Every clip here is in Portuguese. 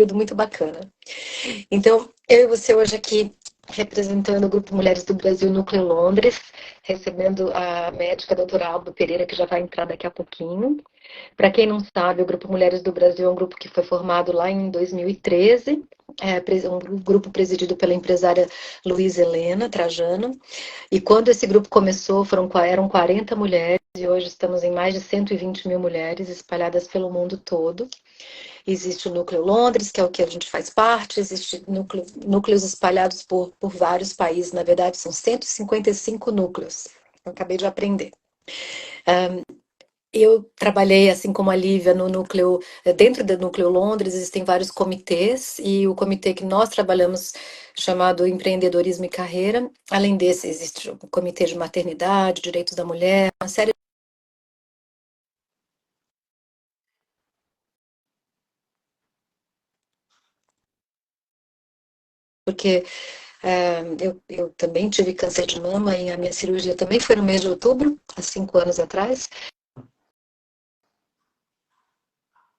período muito bacana. Então, eu e você hoje aqui representando o Grupo Mulheres do Brasil Núcleo Londres, recebendo a médica doutora Alba Pereira, que já vai entrar daqui a pouquinho. Para quem não sabe, o Grupo Mulheres do Brasil é um grupo que foi formado lá em 2013, um grupo presidido pela empresária Luísa Helena Trajano. E quando esse grupo começou, eram 40 mulheres, e hoje estamos em mais de 120 mil mulheres espalhadas pelo mundo todo. Existe o Núcleo Londres, que é o que a gente faz parte, existe núcleos espalhados por vários países, na verdade são 155 núcleos, eu acabei de aprender. Eu trabalhei, assim como a Lívia, no núcleo, dentro do Núcleo Londres, existem vários comitês, e o comitê que nós trabalhamos, chamado Empreendedorismo e Carreira, além desse, existe o comitê de maternidade, direitos da mulher, uma série. Porque eu também tive câncer de mama e a minha cirurgia também foi no mês de outubro, há 5 anos atrás.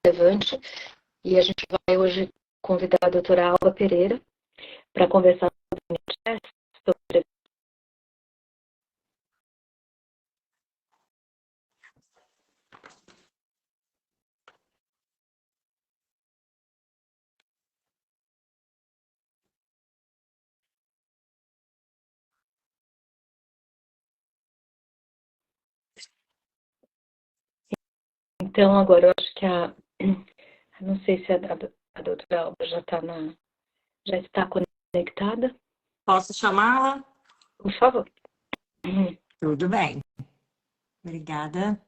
Relevante. E a gente vai hoje convidar a doutora Alba Pereira para conversar sobre. Então, agora eu acho que não sei se a doutora Alba já está conectada. Posso chamá-la? Por favor. Tudo bem. Obrigada.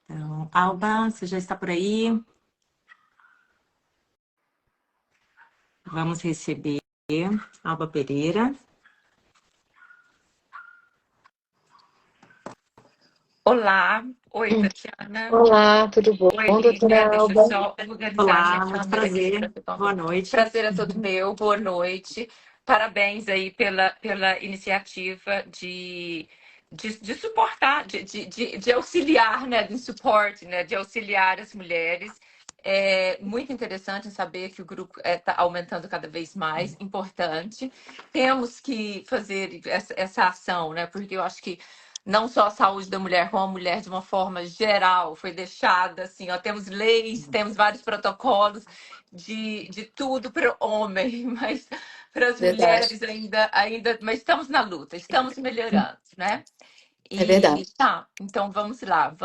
Então, Alba, você já está por aí? Vamos receber Alba Pereira. Olá, oi Tatiana. Olá, tudo bom? Oi, Doutora Lívia, Alba? deixa eu só organizar Olá, minha muito câmera aqui. prazer. Boa noite. Prazer é todo meu, boa noite. Parabéns aí pela iniciativa de suportar, de auxiliar, né, de suporte, né, de auxiliar as mulheres. É muito interessante saber que o grupo está aumentando cada vez mais, importante. Temos que fazer essa ação, né, porque eu acho que não só a saúde da mulher, como a mulher de uma forma geral foi deixada assim, ó, temos leis, temos vários protocolos de tudo para o homem, mas para as mulheres ainda, mas estamos na luta, estamos melhorando, né? É verdade. Tá, então vamos lá,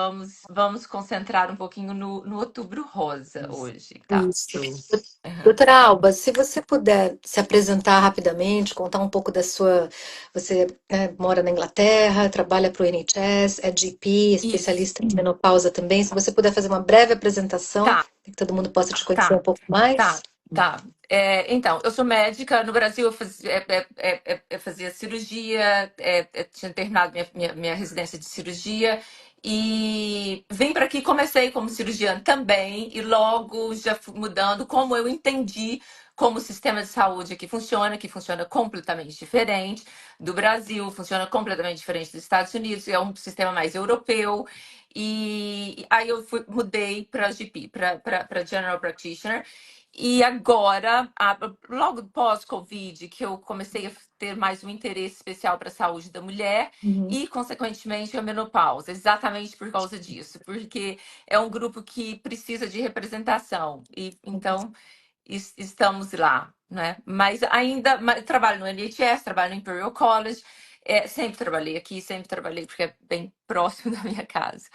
vamos concentrar um pouquinho no Outubro Rosa hoje, tá? Isso. Doutora Alba, se você puder se apresentar rapidamente, contar um pouco da sua. Você mora na Inglaterra, trabalha para o NHS, é GP, especialista em menopausa também. Se você puder fazer uma breve apresentação, Tá. para que todo mundo possa te conhecer um pouco mais. Tá. Então, eu sou médica. No Brasil, eu fazia cirurgia, tinha terminado minha residência de cirurgia e vim para aqui. Comecei como cirurgiã também e logo já fui mudando como eu entendi como o sistema de saúde aqui funciona, que funciona completamente diferente do Brasil, funciona completamente diferente dos Estados Unidos, é um sistema mais europeu. E aí eu mudei para GP, para General Practitioner. E agora, logo pós-Covid, que eu comecei a ter mais um interesse especial para a saúde da mulher e, consequentemente, a menopausa, exatamente por causa disso, porque é um grupo que precisa de representação. E então estamos lá, né? Mas ainda trabalho no NHS, trabalho no Imperial College, sempre trabalhei aqui, sempre trabalhei porque é bem próximo da minha casa.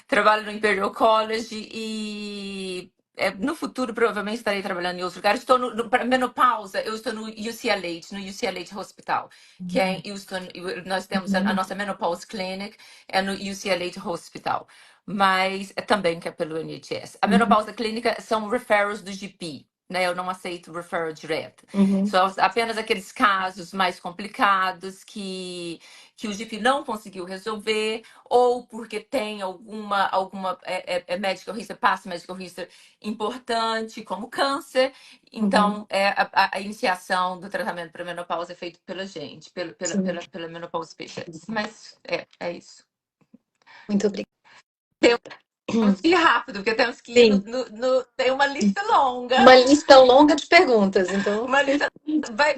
Trabalho no Imperial College e no futuro provavelmente estarei trabalhando em outros lugares. Estou para menopausa, eu estou no UCLH Hospital, que é em Houston. Nós temos a nossa Menopause Clinic, é no UCLH Hospital, mas também que é pelo NHS. A menopausa clínica são referrals do GP. Né, eu não aceito referral direto. Só apenas aqueles casos mais complicados que o GP não conseguiu resolver, ou porque tem alguma medical history, past medical history importante, como câncer. Então, a iniciação do tratamento para menopausa é feito pela gente, pela menopause specialist. Mas é isso. Muito obrigada. Vamos ir rápido, porque temos que ir Sim, tem uma lista longa. uma lista longa de perguntas, então, Uma lista.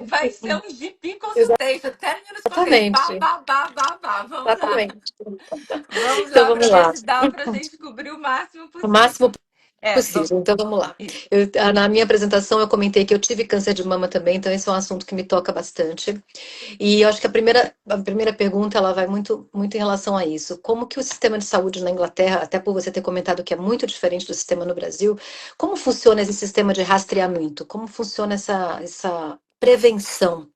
Vai ser um GP consultation. 10 minutes consultation. Bá, exatamente, bá, bá, bá, bá. Vamos lá. exatamente. Vamos Então lá para vamos ver lá, se dá para a gente cobrir o máximo o máximo possível. Vamos. possível. Então vamos lá. Isso. Na minha apresentação eu comentei que eu tive câncer de mama também, então esse é um assunto que me toca bastante. E eu acho que a primeira pergunta ela vai muito, muito em relação a isso. Como que o sistema de saúde na Inglaterra, até por você ter comentado que é muito diferente do sistema no Brasil, como funciona esse sistema de rastreamento? Como funciona essa prevenção?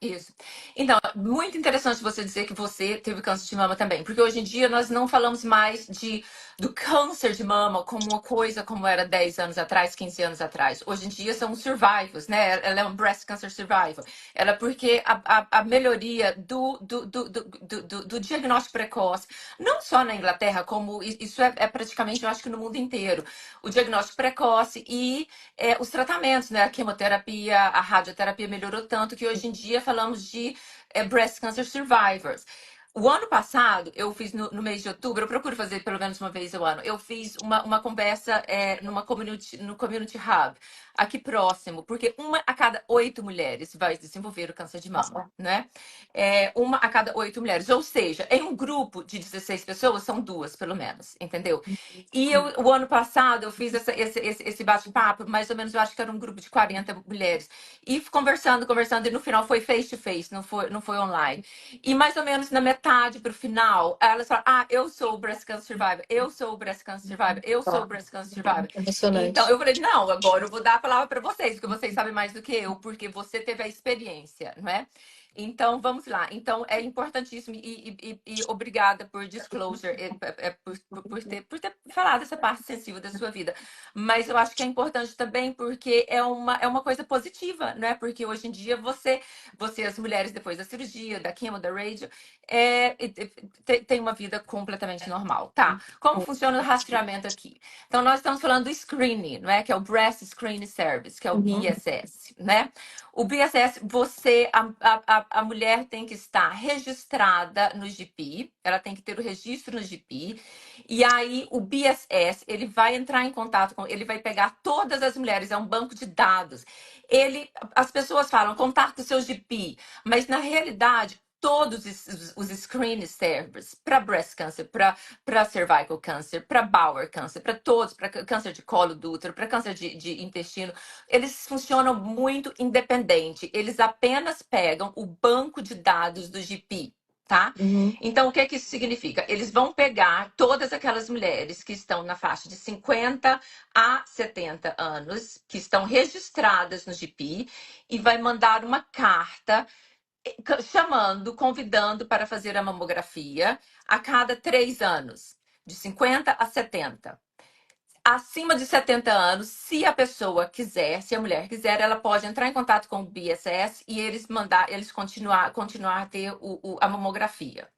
Isso. Então, muito interessante você dizer que você teve câncer de mama também, porque hoje em dia nós não falamos mais do câncer de mama como uma coisa como era 10 anos atrás, 15 anos atrás. Hoje em dia são survivors, né? Ela é um breast cancer survivor. Ela é porque a melhoria do diagnóstico precoce, não só na Inglaterra, como isso é praticamente, eu acho que no mundo inteiro, o diagnóstico precoce e os tratamentos, né? A quimioterapia, a radioterapia melhorou tanto que hoje em dia falamos de breast cancer survivors. O ano passado, eu fiz no mês de outubro, eu procuro fazer pelo menos uma vez ao ano, eu fiz uma conversa no Community Hub, aqui próximo, porque uma a cada 8 mulheres vai desenvolver o câncer de mama, né? Uma a cada 8 mulheres. Ou seja, em um grupo de 16 pessoas, são duas, pelo menos, entendeu? E o ano passado, eu fiz esse bate-papo, mais ou menos, eu acho que era um grupo de 40 mulheres. E conversando, e no final foi face-to-face, não foi online. E mais ou menos na metade pro final, elas falaram: Ah, eu sou o breast cancer survivor, eu sou o breast cancer survivor, eu sou o Tá, breast cancer survivor. Então, emocionante. eu falei: Não, agora eu vou dar a palavra para vocês, porque vocês sabem mais do que eu, porque você teve a experiência, não é? Então, vamos lá. Então, é importantíssimo e obrigada por disclosure, por ter falado essa parte sensível da sua vida. Mas eu acho que é importante também porque é uma coisa positiva, não é? Porque hoje em dia as mulheres, depois da cirurgia, da quimio, da radio, tem uma vida completamente normal. Tá, como funciona o rastreamento aqui? Então, nós estamos falando do screening, não é? Que é o Breast Screening Service, que é o Uhum, BSS, né? O BSS, a mulher tem que estar registrada no GP, ela tem que ter o registro no GP, e aí o BSS, ele vai entrar em contato ele vai pegar todas as mulheres, é um banco de dados. As pessoas falam, contato seu GP, mas na realidade, todos os screening servers para breast cancer, para cervical cancer, para bowel cancer, para todos, para câncer de colo do útero, para câncer de intestino, eles funcionam muito independente. Eles apenas pegam o banco de dados do GP, tá? uhum, Então, o que que isso significa? Eles vão pegar todas aquelas mulheres que estão na faixa de 50 a 70 anos, que estão registradas no GP, e vai mandar uma carta convidando para fazer a mamografia a cada 3 anos, de 50 a 70. Acima de 70 anos, se a pessoa quiser, se a mulher quiser, ela pode entrar em contato com o BSS e eles continuar a ter a mamografia,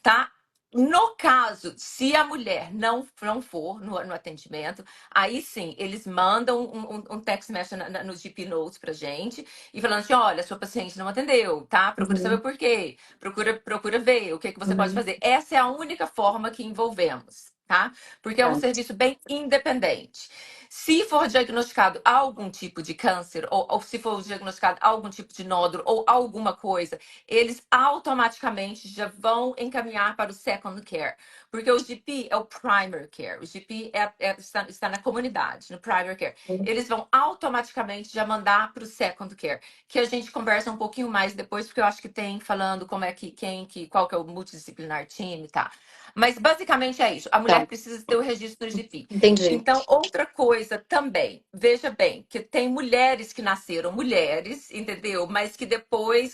tá? No caso, se a mulher não for no atendimento, aí sim, eles mandam um text message no GP Notes pra gente e falando assim: olha, sua paciente não atendeu, tá? Procura saber uhum, o porquê, procura ver o que que você pode uhum. fazer. Essa é a única forma que envolvemos, tá? Porque é um Tá. serviço bem independente. Se for diagnosticado algum tipo de câncer, ou se for diagnosticado algum tipo de nódulo ou alguma coisa, eles automaticamente já vão encaminhar para o second care. Porque o GP é o primary care. O GP está na comunidade, no primary care. Eles vão automaticamente já mandar para o second care. Que a gente conversa um pouquinho mais depois, porque eu acho que tem falando como é qual que é o multidisciplinar time, tá? Mas basicamente é isso. A Tá, mulher precisa ter o registro no GP. entendi. Então, outra coisa também, veja bem, que tem mulheres que nasceram mulheres, entendeu? Mas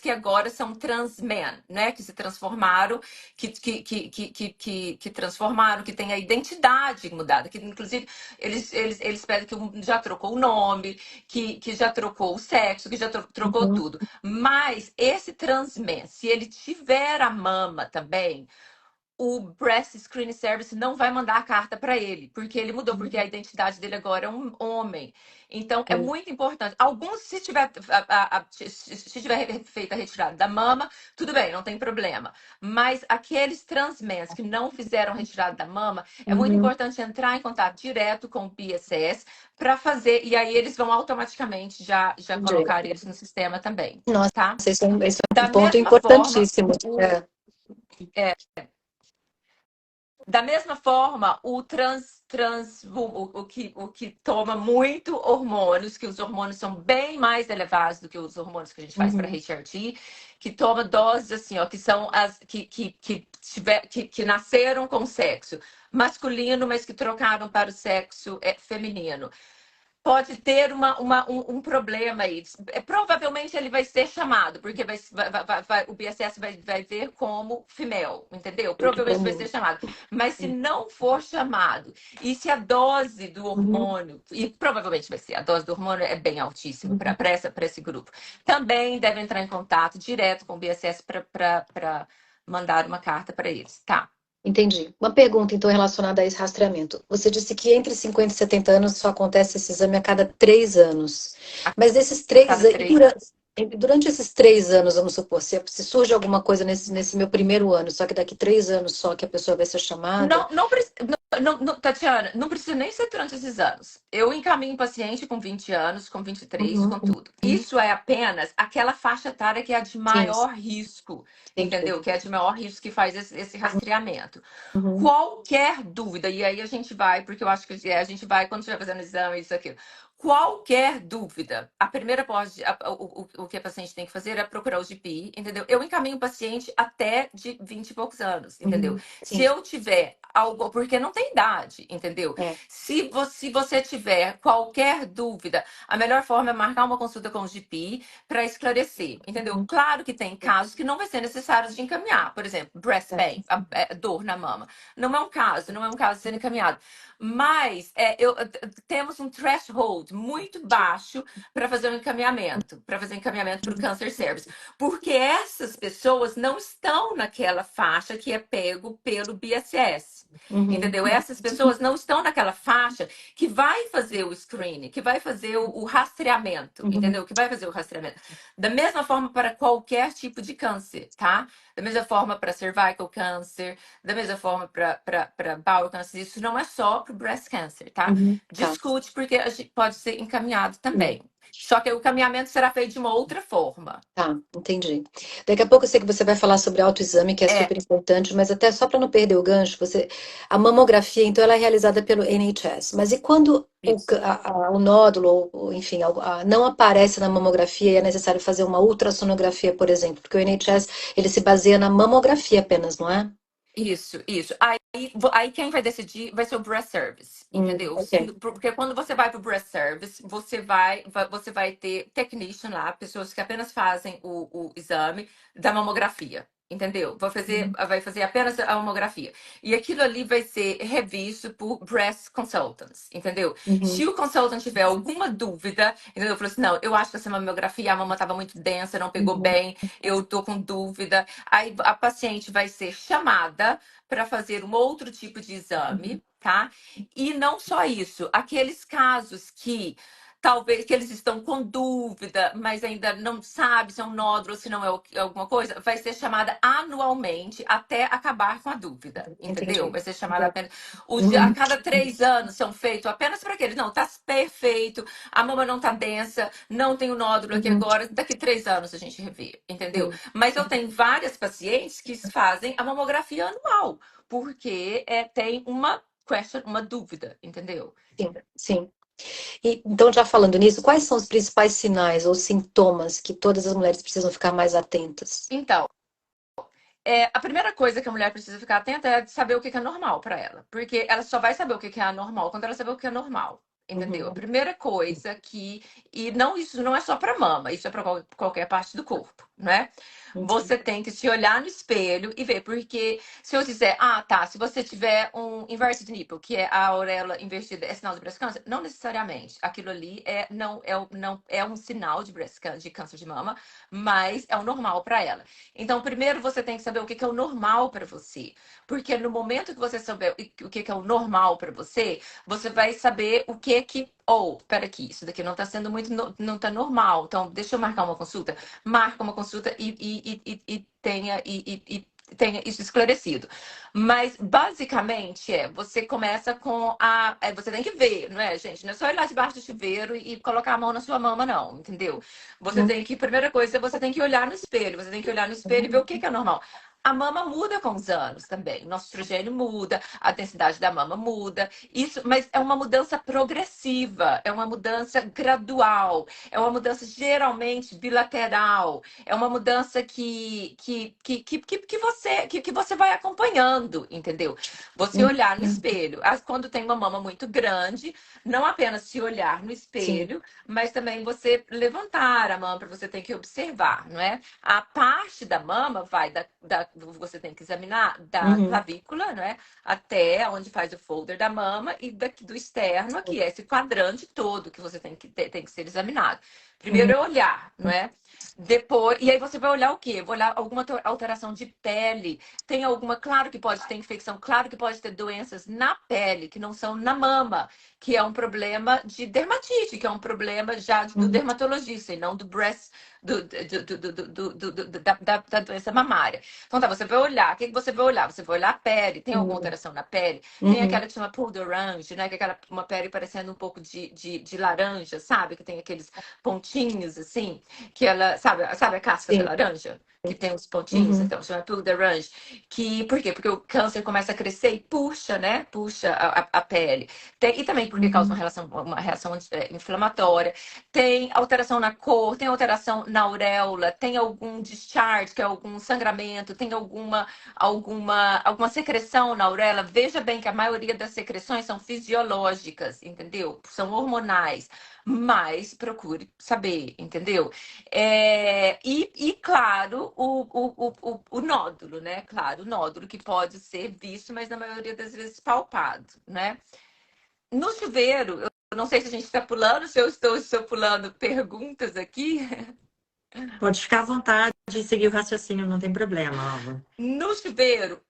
que agora são trans men, né? Que se transformaram, que transformaram, que têm a identidade mudada, que inclusive eles pedem que já trocou o nome, que já trocou o sexo, que já trocou Uhum, tudo. Mas esse trans man, se ele tiver a mama também, o Breast Screening Service não vai mandar a carta para ele, porque ele mudou, porque a identidade dele agora é um homem. Então, é muito importante. Alguns, se tiver, se tiver feito a retirada da mama, tudo bem, não tem problema. Mas aqueles transmens que não fizeram retirada da mama, é muito importante entrar em contato direto com o BSS para fazer, e aí eles vão automaticamente já colocar eles no sistema também. Nossa, Tá? esse é Da um ponto mesma forma, importantíssimo. Da mesma forma, o que toma muito hormônios, que os hormônios são bem mais elevados do que os hormônios que a gente faz para HRT, que toma doses assim, ó, que são as que nasceram com sexo masculino, mas que trocaram para o sexo feminino. Pode ter um problema aí. Provavelmente ele vai ser chamado, porque o BSS vai ver como female, entendeu? Provavelmente vai ser chamado. Mas se não for chamado, e se a dose do hormônio, e provavelmente vai ser, a dose do hormônio é bem altíssima para esse grupo, também deve entrar em contato direto com o BSS para mandar uma carta para eles, tá? Entendi. Uma pergunta, então, relacionada a esse rastreamento. Você disse que entre 50 e 70 anos só acontece esse exame a cada 3 anos. Mas desses 3 anos, durante esses 3 anos, vamos supor, se surge alguma coisa nesse meu primeiro ano, só que daqui 3 anos só que a pessoa vai ser chamada. Tatiana, não precisa nem ser durante esses anos. Eu encaminho paciente com 20 anos, com 23, com tudo. Isso é apenas aquela faixa etária que é a de maior risco, entendeu? Que é a de maior risco que faz esse rastreamento. Qualquer dúvida, e aí a gente vai, porque eu acho que a gente vai quando estiver fazendo exame, isso, aquilo. Qualquer dúvida, a primeira o que a paciente tem que fazer é procurar o GP, entendeu? Eu encaminho o paciente até de 20 e poucos anos, entendeu? Se eu tiver algo, porque não tem idade, entendeu? Se você tiver qualquer dúvida, a melhor forma é marcar uma consulta com o GP para esclarecer, entendeu? Claro que tem casos que não vai ser necessário de encaminhar, por exemplo, breast pain, dor na mama. Não é um caso de ser encaminhado. Mas temos um threshold muito baixo para fazer um encaminhamento, para o Cancer Service. Porque essas pessoas não estão naquela faixa que é pego pelo BSS. Entendeu? Essas pessoas não estão naquela faixa que vai fazer o screening, que vai fazer o rastreamento, entendeu? Que vai fazer o rastreamento. Da mesma forma para qualquer tipo de câncer, tá? Da mesma forma para cervical cancer, da mesma forma para bowel cancer. Isso não é só para o breast cancer, tá? Discute, porque a gente pode ser encaminhado também. Só que o encaminhamento será feito de uma outra forma. Tá, entendi. Daqui a pouco eu sei que você vai falar sobre autoexame, que é super importante, mas até só para não perder o gancho, a mamografia, então, ela é realizada pelo NHS. Mas e quando o nódulo, ou, enfim, não aparece na mamografia e é necessário fazer uma ultrassonografia, por exemplo? Porque o NHS, ele se baseia na mamografia apenas, não é? Isso. Aí quem vai decidir vai ser o Breast Service, entendeu? Porque quando você vai para o Breast Service, você vai ter technician lá, pessoas que apenas fazem o exame da mamografia. Entendeu? Vai fazer apenas a mamografia. E aquilo ali vai ser revisto por breast consultants, entendeu? Se o consultant tiver alguma dúvida, entendeu? Falou assim, não, eu acho que essa mamografia, a mama estava muito densa, não pegou bem, eu tô com dúvida. Aí a paciente vai ser chamada para fazer um outro tipo de exame, tá? E não só isso, aqueles casos que talvez que eles estão com dúvida, mas ainda não sabe se é um nódulo, se não é alguma coisa, vai ser chamada anualmente até acabar com a dúvida, entendeu? Vai ser chamada apenas... A cada 3 anos são feitos apenas para aqueles. Não, tá perfeito, a mama não tá densa, não tem o nódulo aqui agora, daqui 3 anos a gente revê, entendeu? Mas eu tenho várias pacientes que fazem a mamografia anual, porque tem uma dúvida, entendeu? Sim. E, então, já falando nisso, quais são os principais sinais ou sintomas que todas as mulheres precisam ficar mais atentas? Então, a primeira coisa que a mulher precisa ficar atenta é saber o que é normal para ela. Porque ela só vai saber o que é anormal quando ela saber o que é normal. Entendeu? A primeira coisa isso não é só para mama, isso é para qualquer parte do corpo. não é? Entendi. Você tem que se olhar no espelho e ver, porque se eu disser, ah, tá, se você tiver um inverted nipple, que é a auréola invertida, é sinal de breast cancer? Não necessariamente. Aquilo ali não é um sinal de de câncer de mama, mas é o normal para ela. Então, primeiro você tem que saber o que é o normal para você, porque no momento que você souber o que é o normal para você, você vai saber o que que pera aqui, isso daqui não tá sendo muito, não tá normal. Então, deixa eu marcar uma consulta. Marca uma consulta e tenha isso esclarecido. Mas, basicamente, você começa com você tem que ver, não é, gente? Não é só ir lá debaixo do chuveiro e colocar a mão na sua mama, não, entendeu? Você tem que, primeira coisa, você tem que olhar no espelho. Você tem que olhar no espelho e ver o que é normal. A mama muda com os anos também. Nosso estrogênio muda, a densidade da mama muda. Isso, mas é uma mudança progressiva, é uma mudança gradual, é uma mudança geralmente bilateral, é uma mudança que você vai acompanhando, entendeu? Você olhar no espelho. Quando tem uma mama muito grande, não apenas se olhar no Sim. espelho, mas também você levantar a mama para você ter que observar, não é? A parte da mama vai você tem que examinar da clavícula, né, até onde faz o folder da mama e daqui do externo, que é esse quadrante todo que você tem que ser examinado. Primeiro é olhar, não é? Depois, e aí você vai olhar o quê? Vou olhar alguma alteração de pele. Tem alguma, claro que pode ter infecção, claro que pode ter doenças na pele, que não são na mama, que é um problema de dermatite, que é um problema já do dermatologista e não do breast, da doença mamária. Então tá, você vai olhar. O que você vai olhar? Você vai olhar a pele. Tem alguma alteração na pele? Tem aquela que chama peau d'orange, né? Que é uma pele parecendo um pouco de laranja, sabe? Que tem aqueles pontinhos assim, que ela, sabe a casca Sim. da laranja? Que tem uns pontinhos, então chama peau d'orange. Por quê? Porque o câncer começa a crescer e puxa, né? Puxa a pele. E também porque causa uma reação inflamatória. Tem alteração na cor, tem alteração na auréola, tem algum discharge, que é algum sangramento, tem alguma secreção na auréola. Veja bem que a maioria das secreções são fisiológicas, entendeu? São hormonais. Mas procure saber, entendeu? Claro, o nódulo, né? Claro, o nódulo que pode ser visto, mas na maioria das vezes palpado, né? No chuveiro, eu não sei se a gente está pulando, se eu estou pulando perguntas aqui. Pode ficar à vontade de seguir o raciocínio, não tem problema, Alva. No chuveiro,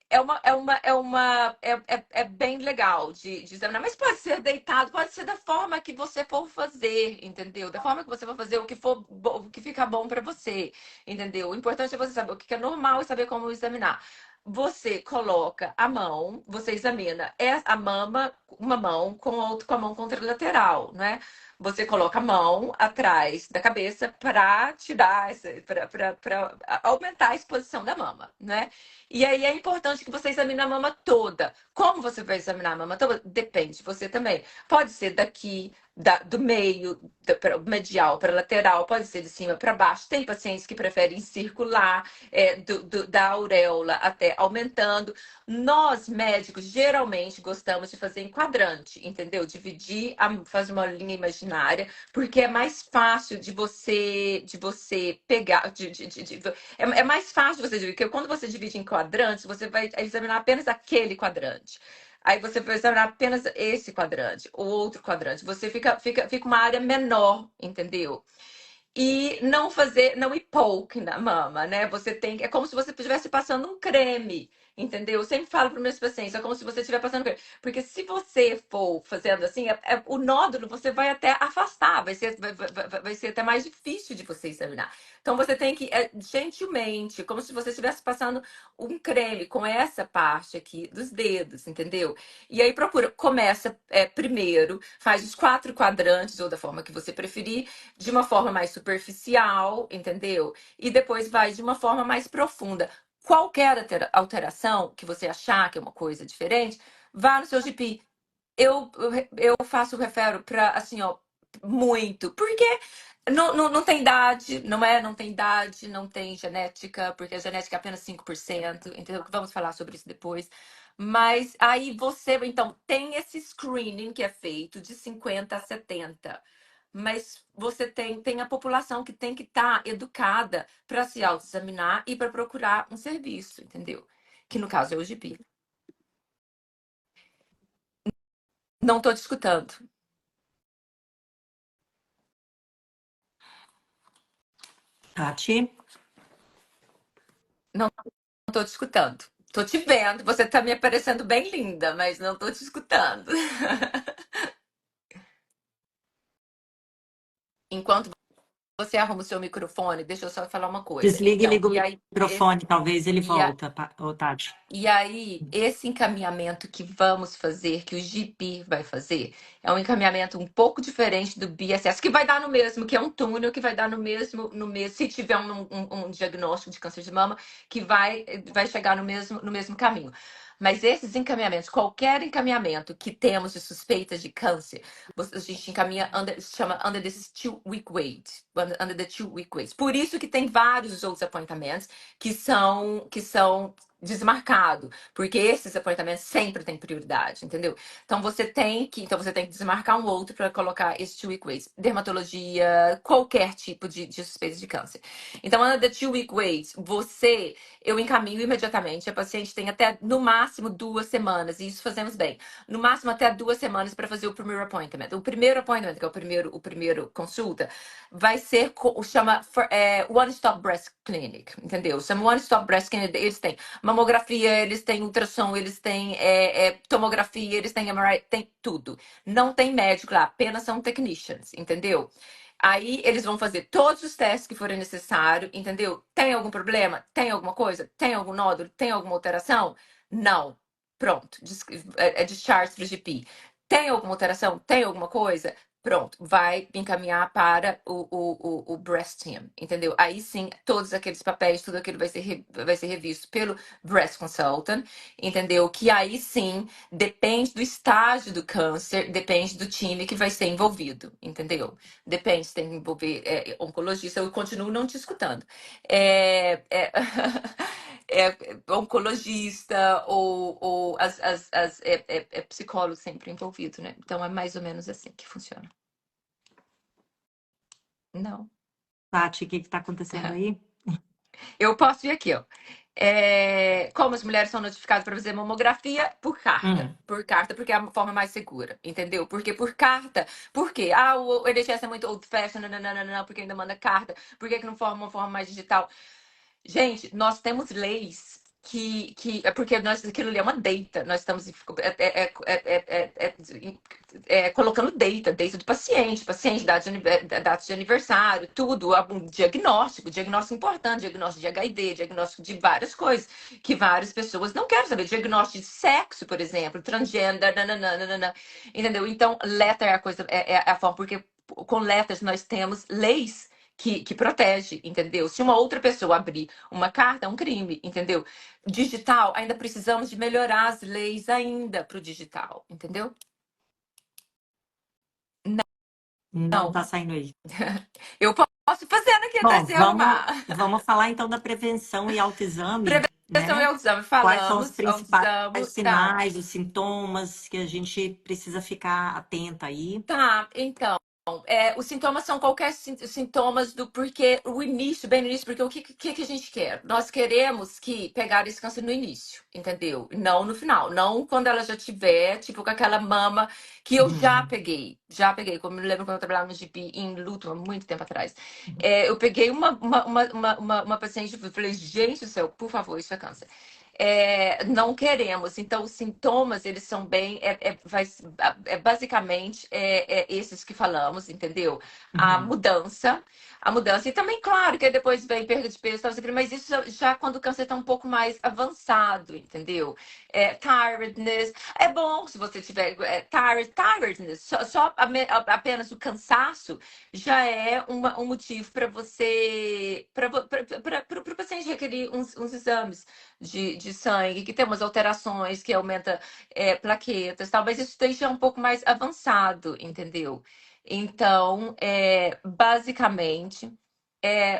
é bem legal de examinar, mas pode ser deitado, pode ser da forma que você for fazer, entendeu? Da forma que você for fazer, o que fica bom para você, entendeu? O importante é você saber o que é normal e saber como examinar. Você coloca a mão, você examina a mama, uma mão com a mão contralateral, né? Você coloca a mão atrás da cabeça para tirar para aumentar a exposição da mama, né? E aí é importante que você examine a mama toda. Como você vai examinar a mama toda? Depende de você também. Pode ser daqui, do meio, medial para lateral, pode ser de cima para baixo. Tem pacientes que preferem circular, da auréola até aumentando. Nós, médicos, geralmente gostamos de fazer em quadrante, entendeu? Dividir, fazer uma linha imaginária, porque é mais fácil de você pegar. É mais fácil de você dividir, porque quando você divide em quadrantes, você vai examinar apenas aquele quadrante. Aí você vai examinar apenas esse quadrante, o outro quadrante. Você fica uma área menor, entendeu? E não ir poke na mama, né? É como se você estivesse passando um creme, entendeu? Eu sempre falo para meus pacientes, é como se você estivesse passando creme. Porque se você for fazendo assim, o nódulo você vai até afastar, vai ser até mais difícil de você examinar. Então você tem que, gentilmente, como se você estivesse passando um creme com essa parte aqui dos dedos, entendeu? E aí começa primeiro, faz os 4 quadrantes, ou da forma que você preferir, de uma forma mais superficial, entendeu? E depois vai de uma forma mais profunda. Qualquer alteração que você achar que é uma coisa diferente, vá no seu GP. Eu refero para, assim, ó, muito. Porque não tem idade, não é? Não tem idade, não tem genética, porque a genética é apenas 5%, entendeu? Vamos falar sobre isso depois. Mas aí então, tem esse screening que é feito de 50 a 70. mas você tem a população que tem que estar educada para se autoexaminar e para procurar um serviço, entendeu? Que no caso é o GP. Não estou te escutando. Tati? Não estou te escutando. Tô te vendo, você tá me aparecendo bem linda, mas não tô te escutando. Enquanto você arruma o seu microfone, deixa eu só falar uma coisa. Desliga e Então, liga o microfone, talvez ele e, a- volta, ô, Tati. e aí, esse encaminhamento que vamos fazer, que o GP vai fazer, é um encaminhamento um pouco diferente do BSS, que vai dar no mesmo, que é um túnel que vai dar no mesmo, se tiver um diagnóstico de câncer de mama, que vai chegar no mesmo caminho. Mas esses encaminhamentos, qualquer encaminhamento que temos de suspeita de câncer, a gente encaminha, chama under this 2-week wait, under the 2-week wait. Por isso que tem vários outros appointments que são desmarcado, porque esses apartamentos sempre têm prioridade, entendeu? Então você tem que desmarcar um outro para colocar esse two-week wait. Dermatologia, qualquer tipo de suspeita de câncer. Então, under the two-week wait, eu encaminho imediatamente. A paciente tem até, no máximo, 2 semanas, e isso fazemos bem. No máximo, até 2 semanas para fazer o primeiro appointment. O primeiro appointment, que é o primeiro consulta, vai ser, chama One Stop Breast Clinic, entendeu? Chama One Stop Breast Clinic, eles têm mamografia, eles têm ultrassom, eles têm tomografia, eles têm MRI, tem tudo. Não tem médico lá, apenas são technicians, entendeu? Aí eles vão fazer todos os testes que forem necessários, entendeu? Tem algum problema? Tem alguma coisa? Tem algum nódulo? Tem alguma alteração? Não. Pronto. É discharge para o GP. Tem alguma alteração? Tem alguma coisa? Pronto, vai encaminhar para o Breast Team, entendeu? Aí sim, todos aqueles papéis, tudo aquilo vai ser revisto pelo Breast Consultant, entendeu? Que aí sim, depende do estágio do câncer, depende do time que vai ser envolvido, entendeu? Depende, se tem que envolver oncologista, eu continuo não te escutando. É, é, oncologista ou psicólogo sempre envolvido, né? Então é mais ou menos assim que funciona. Não. Tati, o que está acontecendo aí? Eu posso ir aqui, ó. Como as mulheres são notificadas para fazer mamografia por carta. Por carta, porque é a forma mais segura, entendeu? Porque por carta, por quê? O NHS é muito old fashioned, não, porque ainda manda carta. Por que não forma uma forma mais digital? Gente, nós temos leis é porque aquilo ali é uma data. Nós estamos colocando data do paciente, dados de aniversário, tudo, um diagnóstico importante, diagnóstico de HIV, diagnóstico de várias coisas que várias pessoas não querem saber. Diagnóstico de sexo, por exemplo, transgênero, nananana, entendeu? Então, letter é a coisa, é a forma, porque com letters nós temos leis que protege, entendeu? Se uma outra pessoa abrir uma carta, é um crime, entendeu? Digital, ainda precisamos de melhorar as leis ainda para o digital, entendeu? Não está saindo aí. Eu posso fazer aqui até Bom, se arrumar. vamos falar então da prevenção e autoexame, Prevenção e né? autoexame, Quais são os falamos, principais autoexame, tá. sinais, os sintomas que a gente precisa ficar atenta aí? Tá, então, os sintomas são qualquer sintomas do porque o início, bem no início, porque o que a gente quer? Nós queremos que pegar esse câncer no início, entendeu? Não no final, não quando ela já tiver, tipo, com aquela mama que eu já peguei, como eu me lembro quando eu trabalhava no GP em luto há muito tempo atrás. Eu peguei uma paciente e falei, gente do céu, por favor, isso é câncer. Não queremos. Então, os sintomas, eles são bem... basicamente, esses que falamos, entendeu? A mudança. E também, claro, que aí depois vem perda de peso, tal, mas isso já quando o câncer está um pouco mais avançado, entendeu? Tiredness. É bom se você tiver tiredness. Apenas o cansaço já é um motivo para você... Para o paciente requerir uns exames de sangue, que tem umas alterações, que aumenta plaquetas, tal, mas isso daí já é um pouco mais avançado, entendeu? Então, basicamente,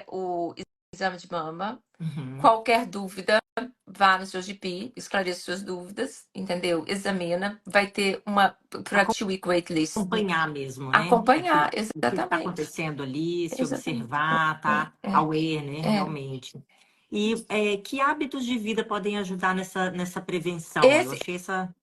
o exame de mama. Uhum. Qualquer dúvida, vá no seu GP, esclareça suas dúvidas, entendeu? Examina, vai ter uma para 2-week waitlist. Acompanhar mesmo, né? Acompanhar, O que está exatamente. acontecendo ali, se Exatamente. observar, tá? Aware, né? É. Realmente. E que hábitos de vida podem ajudar nessa prevenção? Eu achei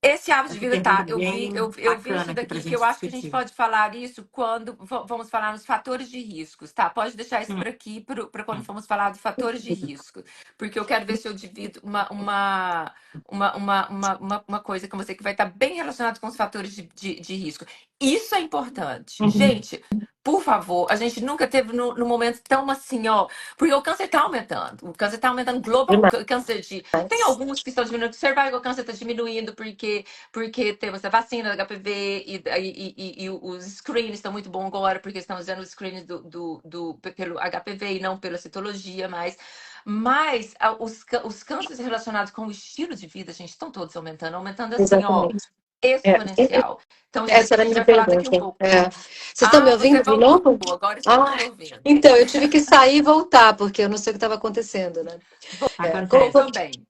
Esse hábito de essa vida, tá? pergunta Eu vi, bem eu vi isso bacana aqui para a daqui, que gente eu acho que a gente discutir. pode falar isso quando vamos falar nos fatores de riscos, tá? Pode deixar isso Hum. por aqui para quando formos falar de fatores de risco, porque eu quero ver se eu divido uma coisa com você que vai estar bem relacionado com os fatores de risco. Isso é importante. Gente, por favor, a gente nunca teve num momento tão assim, ó, porque o câncer tá aumentando. O câncer tá aumentando global, câncer de. Tem alguns que estão diminuindo, o cervical câncer está diminuindo porque temos a vacina do HPV e os screens estão muito bons agora, porque estão usando os screens pelo HPV e não pela citologia, mas os cânceres relacionados com o estilo de vida, gente, estão todos aumentando assim, ó, Exatamente. exponencial. Então, gente, Essa a era a gente minha vai falar daqui um pergunta. pouco. Vocês estão me Você ouvindo de voltou, novo? agora estou te ouvindo. Então, eu tive que sair e voltar, porque eu não sei o que estava acontecendo, né? Acontece. Também.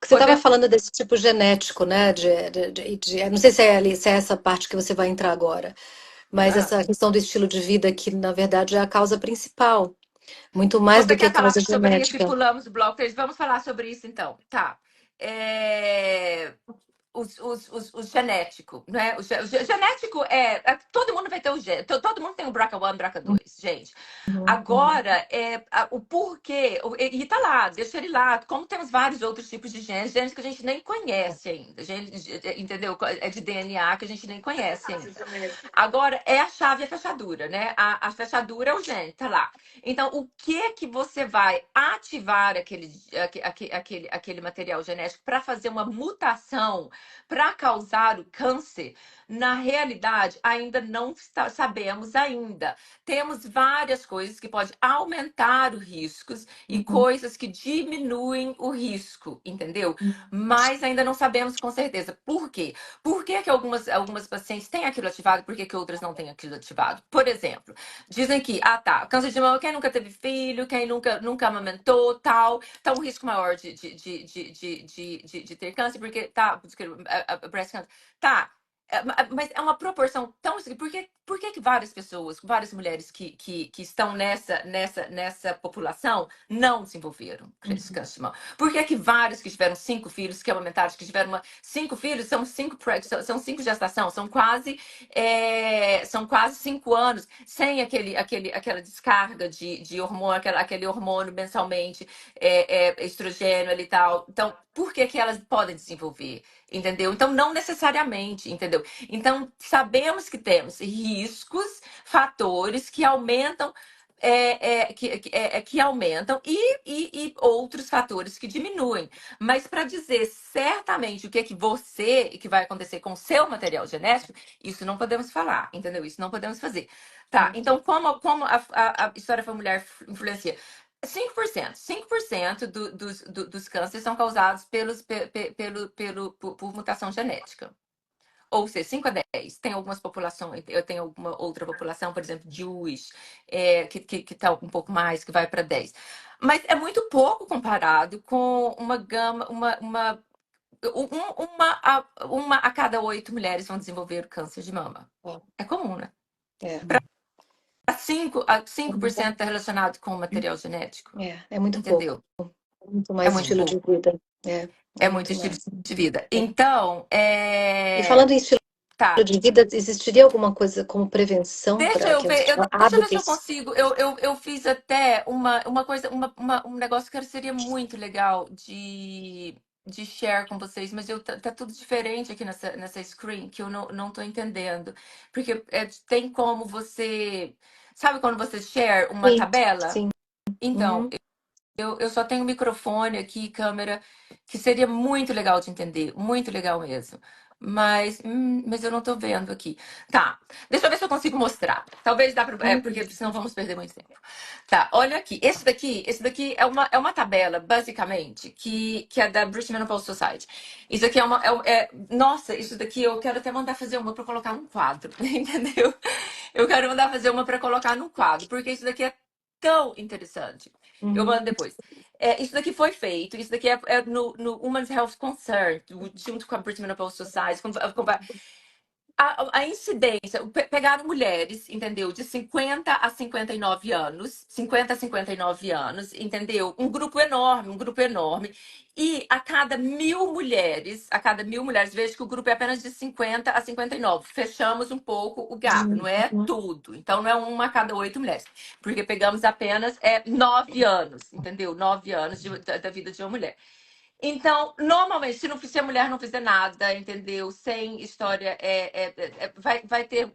Você estava falando desse tipo genético, né? Não sei se é essa parte que você vai entrar agora, mas essa questão do estilo de vida que, na verdade, é a causa principal, muito mais Você do que quer a falar causa sobre isso e genética. pulamos o bloco 3? Vamos falar sobre isso então. Tá. Os genéticos, né? O genético todo mundo vai ter o gene. Todo mundo tem o BRCA1, BRCA2, gente. Agora, o porquê, e tá lá, deixa ele lá. Como temos vários outros tipos de genes que a gente nem conhece ainda. Entendeu? É de DNA que a gente nem conhece ainda. Agora, é a chave e a fechadura, né? A fechadura é o gene, tá lá. Então, o que você vai ativar aquele material genético para fazer uma mutação para causar o câncer? Na realidade, ainda não sabemos ainda. Temos várias coisas que podem aumentar os riscos e coisas que diminuem o risco, entendeu? Mas ainda não sabemos com certeza. Por quê? Por que algumas pacientes têm aquilo ativado e por que outras não têm aquilo ativado? Por exemplo, dizem que, câncer de mama, quem nunca teve filho, quem nunca amamentou, tal, tá um risco maior de ter câncer, porque breast cancer, tá. Mas é uma proporção tão. Por que várias pessoas, várias mulheres que estão nessa população não desenvolveram câncer de mama? Por que vários que tiveram 5 filhos, que amamentaram, que tiveram 5 filhos, são 5 gestação, são quase 5 anos sem aquela descarga de hormônio, aquele hormônio mensalmente, estrogênio ali e tal. Então, por que elas podem desenvolver? Entendeu? Então, não necessariamente, entendeu? Então, sabemos que temos riscos, fatores que aumentam que aumentam e outros fatores que diminuem. Mas para dizer certamente o que vai acontecer com o seu material genético, isso não podemos falar, entendeu? Isso não podemos fazer. Tá, então como a história familiar influencia? 5% dos cânceres são causados por mutação genética. Ou seja, 5 a 10. Tem algumas populações, eu tenho alguma outra população, por exemplo, Jewish, que está um pouco mais, que vai para 10. Mas é muito pouco comparado com uma gama, uma a cada 8 mulheres vão desenvolver câncer de mama. É comum, né? 5% está relacionado com o material genético. É muito Entendeu? pouco. Muito mais estilo de vida. É muito estilo de vida. Então, E falando em estilo de vida, existiria alguma coisa como prevenção Deixa para eu que ver, deixa eu ver se eu hábitos? consigo. Eu fiz até uma coisa, um negócio que seria muito legal de share com vocês, mas tá tudo diferente aqui nessa screen que eu não tô entendendo. Porque tem como você. Sabe quando você share uma tabela? Sim. Então, eu só tenho microfone aqui, câmera, que seria muito legal de entender, muito legal mesmo. Mas eu não tô vendo aqui. Tá, deixa eu ver se eu consigo mostrar. Talvez dá pra. Porque senão vamos perder muito tempo. Tá, olha aqui. Esse daqui é uma tabela, basicamente, que é da British Menopause Society. Isso aqui nossa, isso daqui eu quero até mandar fazer uma pra colocar num quadro, entendeu? Eu quero mandar fazer uma pra colocar num quadro, porque isso daqui é tão interessante. Eu mando depois. Isso daqui foi feito, isso daqui é no Women's Health Concern, junto com a British Menopause Society. A incidência, pegaram mulheres, entendeu? De 50 a 59 anos, 50 a 59 anos, entendeu? Um grupo enorme. E a cada 1.000 mulheres, veja que o grupo é apenas de 50 a 59. Fechamos um pouco o gap, não é tudo. Então, não é uma a cada 8 mulheres. Porque pegamos apenas 9 anos, entendeu? 9 anos da vida de uma mulher. Então, normalmente, se a mulher não fizer nada, entendeu? Sem história, vai ter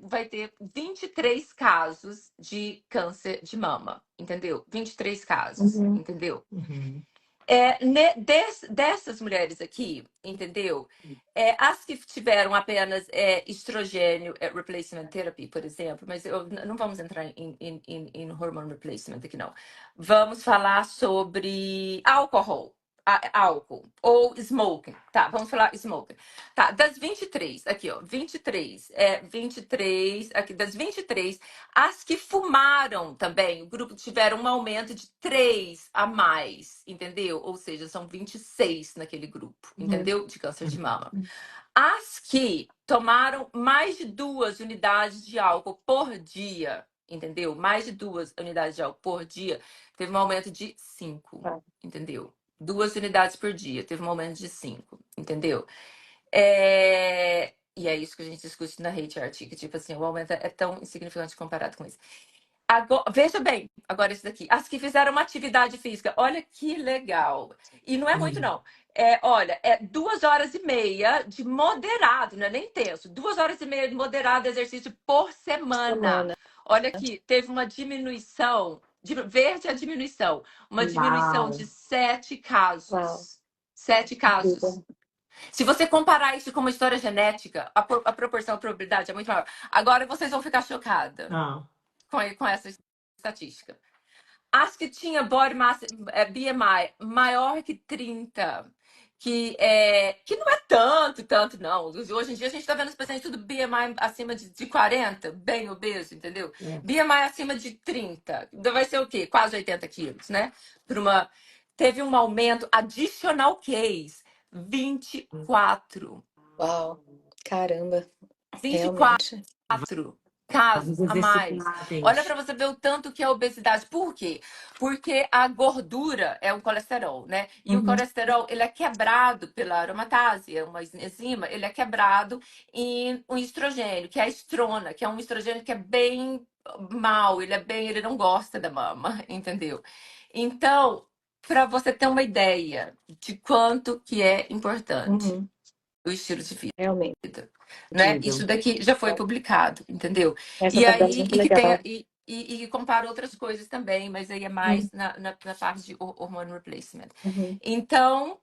23 casos de câncer de mama, entendeu? 23 casos, entendeu? Dessas mulheres aqui, entendeu? As que tiveram apenas estrogênio replacement therapy, por exemplo, mas não vamos entrar em hormone replacement aqui, não. Vamos falar sobre álcool ou smoking. Tá, vamos falar smoking. Tá, das 23, aqui, ó, 23, aqui, das 23, as que fumaram também, o grupo tiveram um aumento de 3 a mais, entendeu? Ou seja, são 26 naquele grupo, entendeu? De câncer de mama. As que tomaram mais de 2 unidades de álcool por dia, entendeu? Mais de 2 unidades de álcool por dia, teve um aumento de 5, entendeu? 2 unidades por dia, teve um aumento de 5, entendeu? E é isso que a gente discute na HR, que tipo assim, o aumento é tão insignificante comparado com isso. Agora, veja bem, agora esse daqui. As que fizeram uma atividade física, olha que legal. E não é muito, não. Olha, 2h30 de moderado, não é nem intenso. 2h30 de moderado exercício por semana. Olha aqui, teve uma diminuição. Verde a diminuição. Uma diminuição de 7 casos. Uau. 7 casos. Se você comparar isso com uma história genética, a proporção, a probabilidade é muito maior. Agora vocês vão ficar chocadas com essa estatística. As que tinham body mass BMI maior que 30, que não é tanto, não. Hoje em dia a gente está vendo os pacientes tudo BMI acima de 40, bem obeso, entendeu? BMI acima de 30, vai ser o quê? Quase 80 quilos, né? Teve um aumento additional case, 24. Uau, caramba. 24 casos a mais. Olha para você ver o tanto que é obesidade. Por quê? Porque a gordura é um colesterol, né? E o colesterol, ele é quebrado pela aromatase, é uma enzima, ele é quebrado em um estrogênio, que é a estrona, que é um estrogênio que é bem mal, ele não gosta da mama, entendeu? Então, para você ter uma ideia de quanto que é importante o estilo de vida. Realmente. Né? Isso daqui já foi publicado, entendeu? Essa E tabela aí, é muito legal. e compara outras coisas também, mas aí é mais na parte de hormone replacement. Então,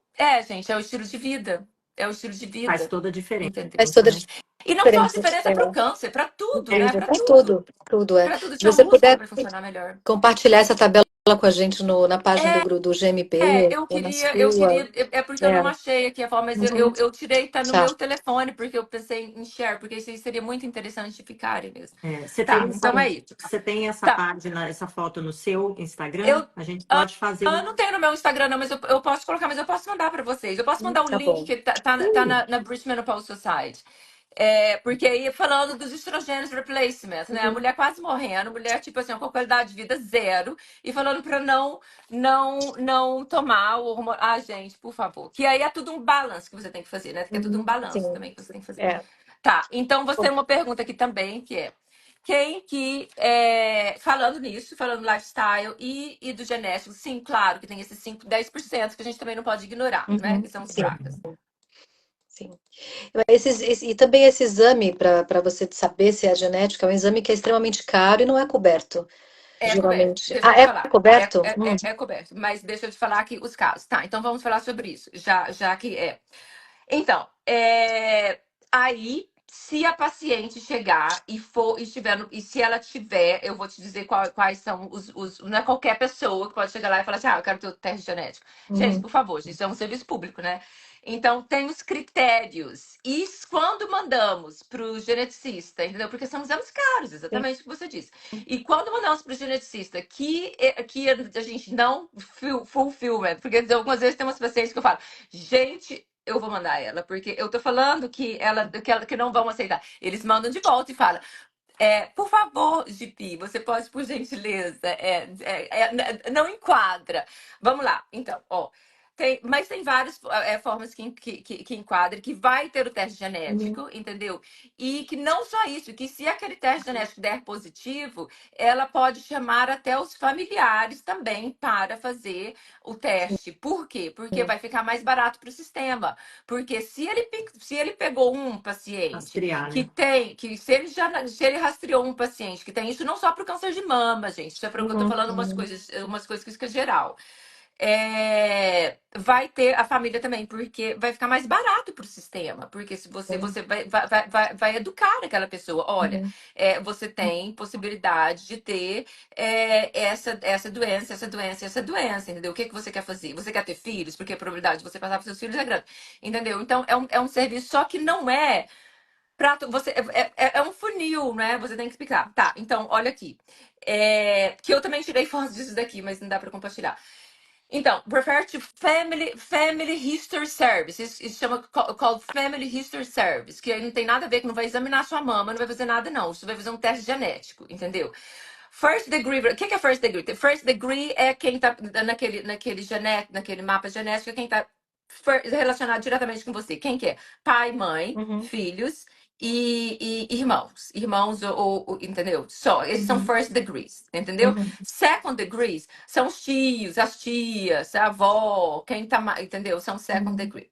gente, é o estilo de vida. É o estilo de vida. Faz toda a diferença. Entendeu? Faz toda a diferença. E não só a diferença para o câncer, para tudo, né? Para Faz tudo. tudo. Para tudo. Se Seu você músculo puder vai funcionar melhor. compartilhar essa tabela com a gente na página do GMP. Eu queria, porque eu não achei aqui a forma, mas eu tirei, tá no meu telefone, porque eu pensei em share, porque isso aí seria muito interessante de ficarem mesmo. Você tem essa página, essa foto no seu Instagram? A gente pode fazer. Eu não tenho no meu Instagram, não, mas eu posso colocar, mas eu posso mandar para vocês. Eu posso mandar o link que tá na British Menopause Society. Porque aí falando dos estrogênios replacement, né? A mulher quase morrendo, mulher, tipo assim, com qualidade de vida 0, e falando pra não tomar o hormônio. Ah, gente, por favor. Que aí é tudo um balance que você tem que fazer, né? Que é tudo um balanço também que você tem que fazer. Tá, então você tem uma pergunta aqui também, que é quem que, falando nisso, falando lifestyle e do genético, sim, claro que tem esses 5, 10% que a gente também não pode ignorar, né? Que são os fracas. Sim. E também esse exame, para você saber se é genética, é um exame que é extremamente caro e não é coberto. Geralmente. É coberto? É coberto. Mas deixa eu te falar aqui os casos. Tá, então vamos falar sobre isso, já que é. Então, aí se a paciente chegar e for e se ela tiver, eu vou te dizer quais são não é qualquer pessoa que pode chegar lá e falar assim, eu quero ter o teste genético. Gente, por favor, isso é um serviço público, né? Então, tem os critérios. E quando mandamos para o geneticista, entendeu? Porque são exames caros, exatamente o que você disse. E quando mandamos para o geneticista que a gente não fulfillment, porque algumas vezes tem umas pacientes que eu falo, gente, eu vou mandar ela, porque eu tô falando que não vão aceitar. Eles mandam de volta e falam, por favor, GP, você pode, por gentileza, não enquadra. Vamos lá, então, ó. Mas tem várias formas que enquadra, que vai ter o teste genético, entendeu? E que não só isso, que se aquele teste genético der positivo, ela pode chamar até os familiares também para fazer o teste. Por quê? Porque vai ficar mais barato para o sistema. Porque se ele pegou um paciente Rastrear, que né? tem, se ele rastreou um paciente que tem isso não só para o câncer de mama, gente, isso é para eu tô falando umas coisas que isso que é geral. Vai ter a família também, porque vai ficar mais barato para o sistema, porque se você vai educar aquela pessoa, olha, você tem possibilidade de ter essa doença, essa doença, entendeu? O que você quer fazer? Você quer ter filhos? Porque a probabilidade de você passar para seus filhos é grande, entendeu? Então é um serviço, só que não é você é um funil, né? Você tem que explicar. Tá, então, olha aqui. Que eu também tirei fotos disso daqui, mas não dá para compartilhar. Então, refer to Family History Service. Isso chama called Family History Service, que aí não tem nada a ver, que não vai examinar sua mama, não vai fazer nada, não. Isso vai fazer um teste genético, entendeu? First degree, o que é first degree? First degree é quem tá naquele mapa genético, é quem tá relacionado diretamente com você. Quem que é? Pai, mãe, filhos e irmãos. Irmãos, entendeu? Só. Esses são first degrees, entendeu? Second degrees são os tios, as tias, a avó, quem tá mais, entendeu? São second degree.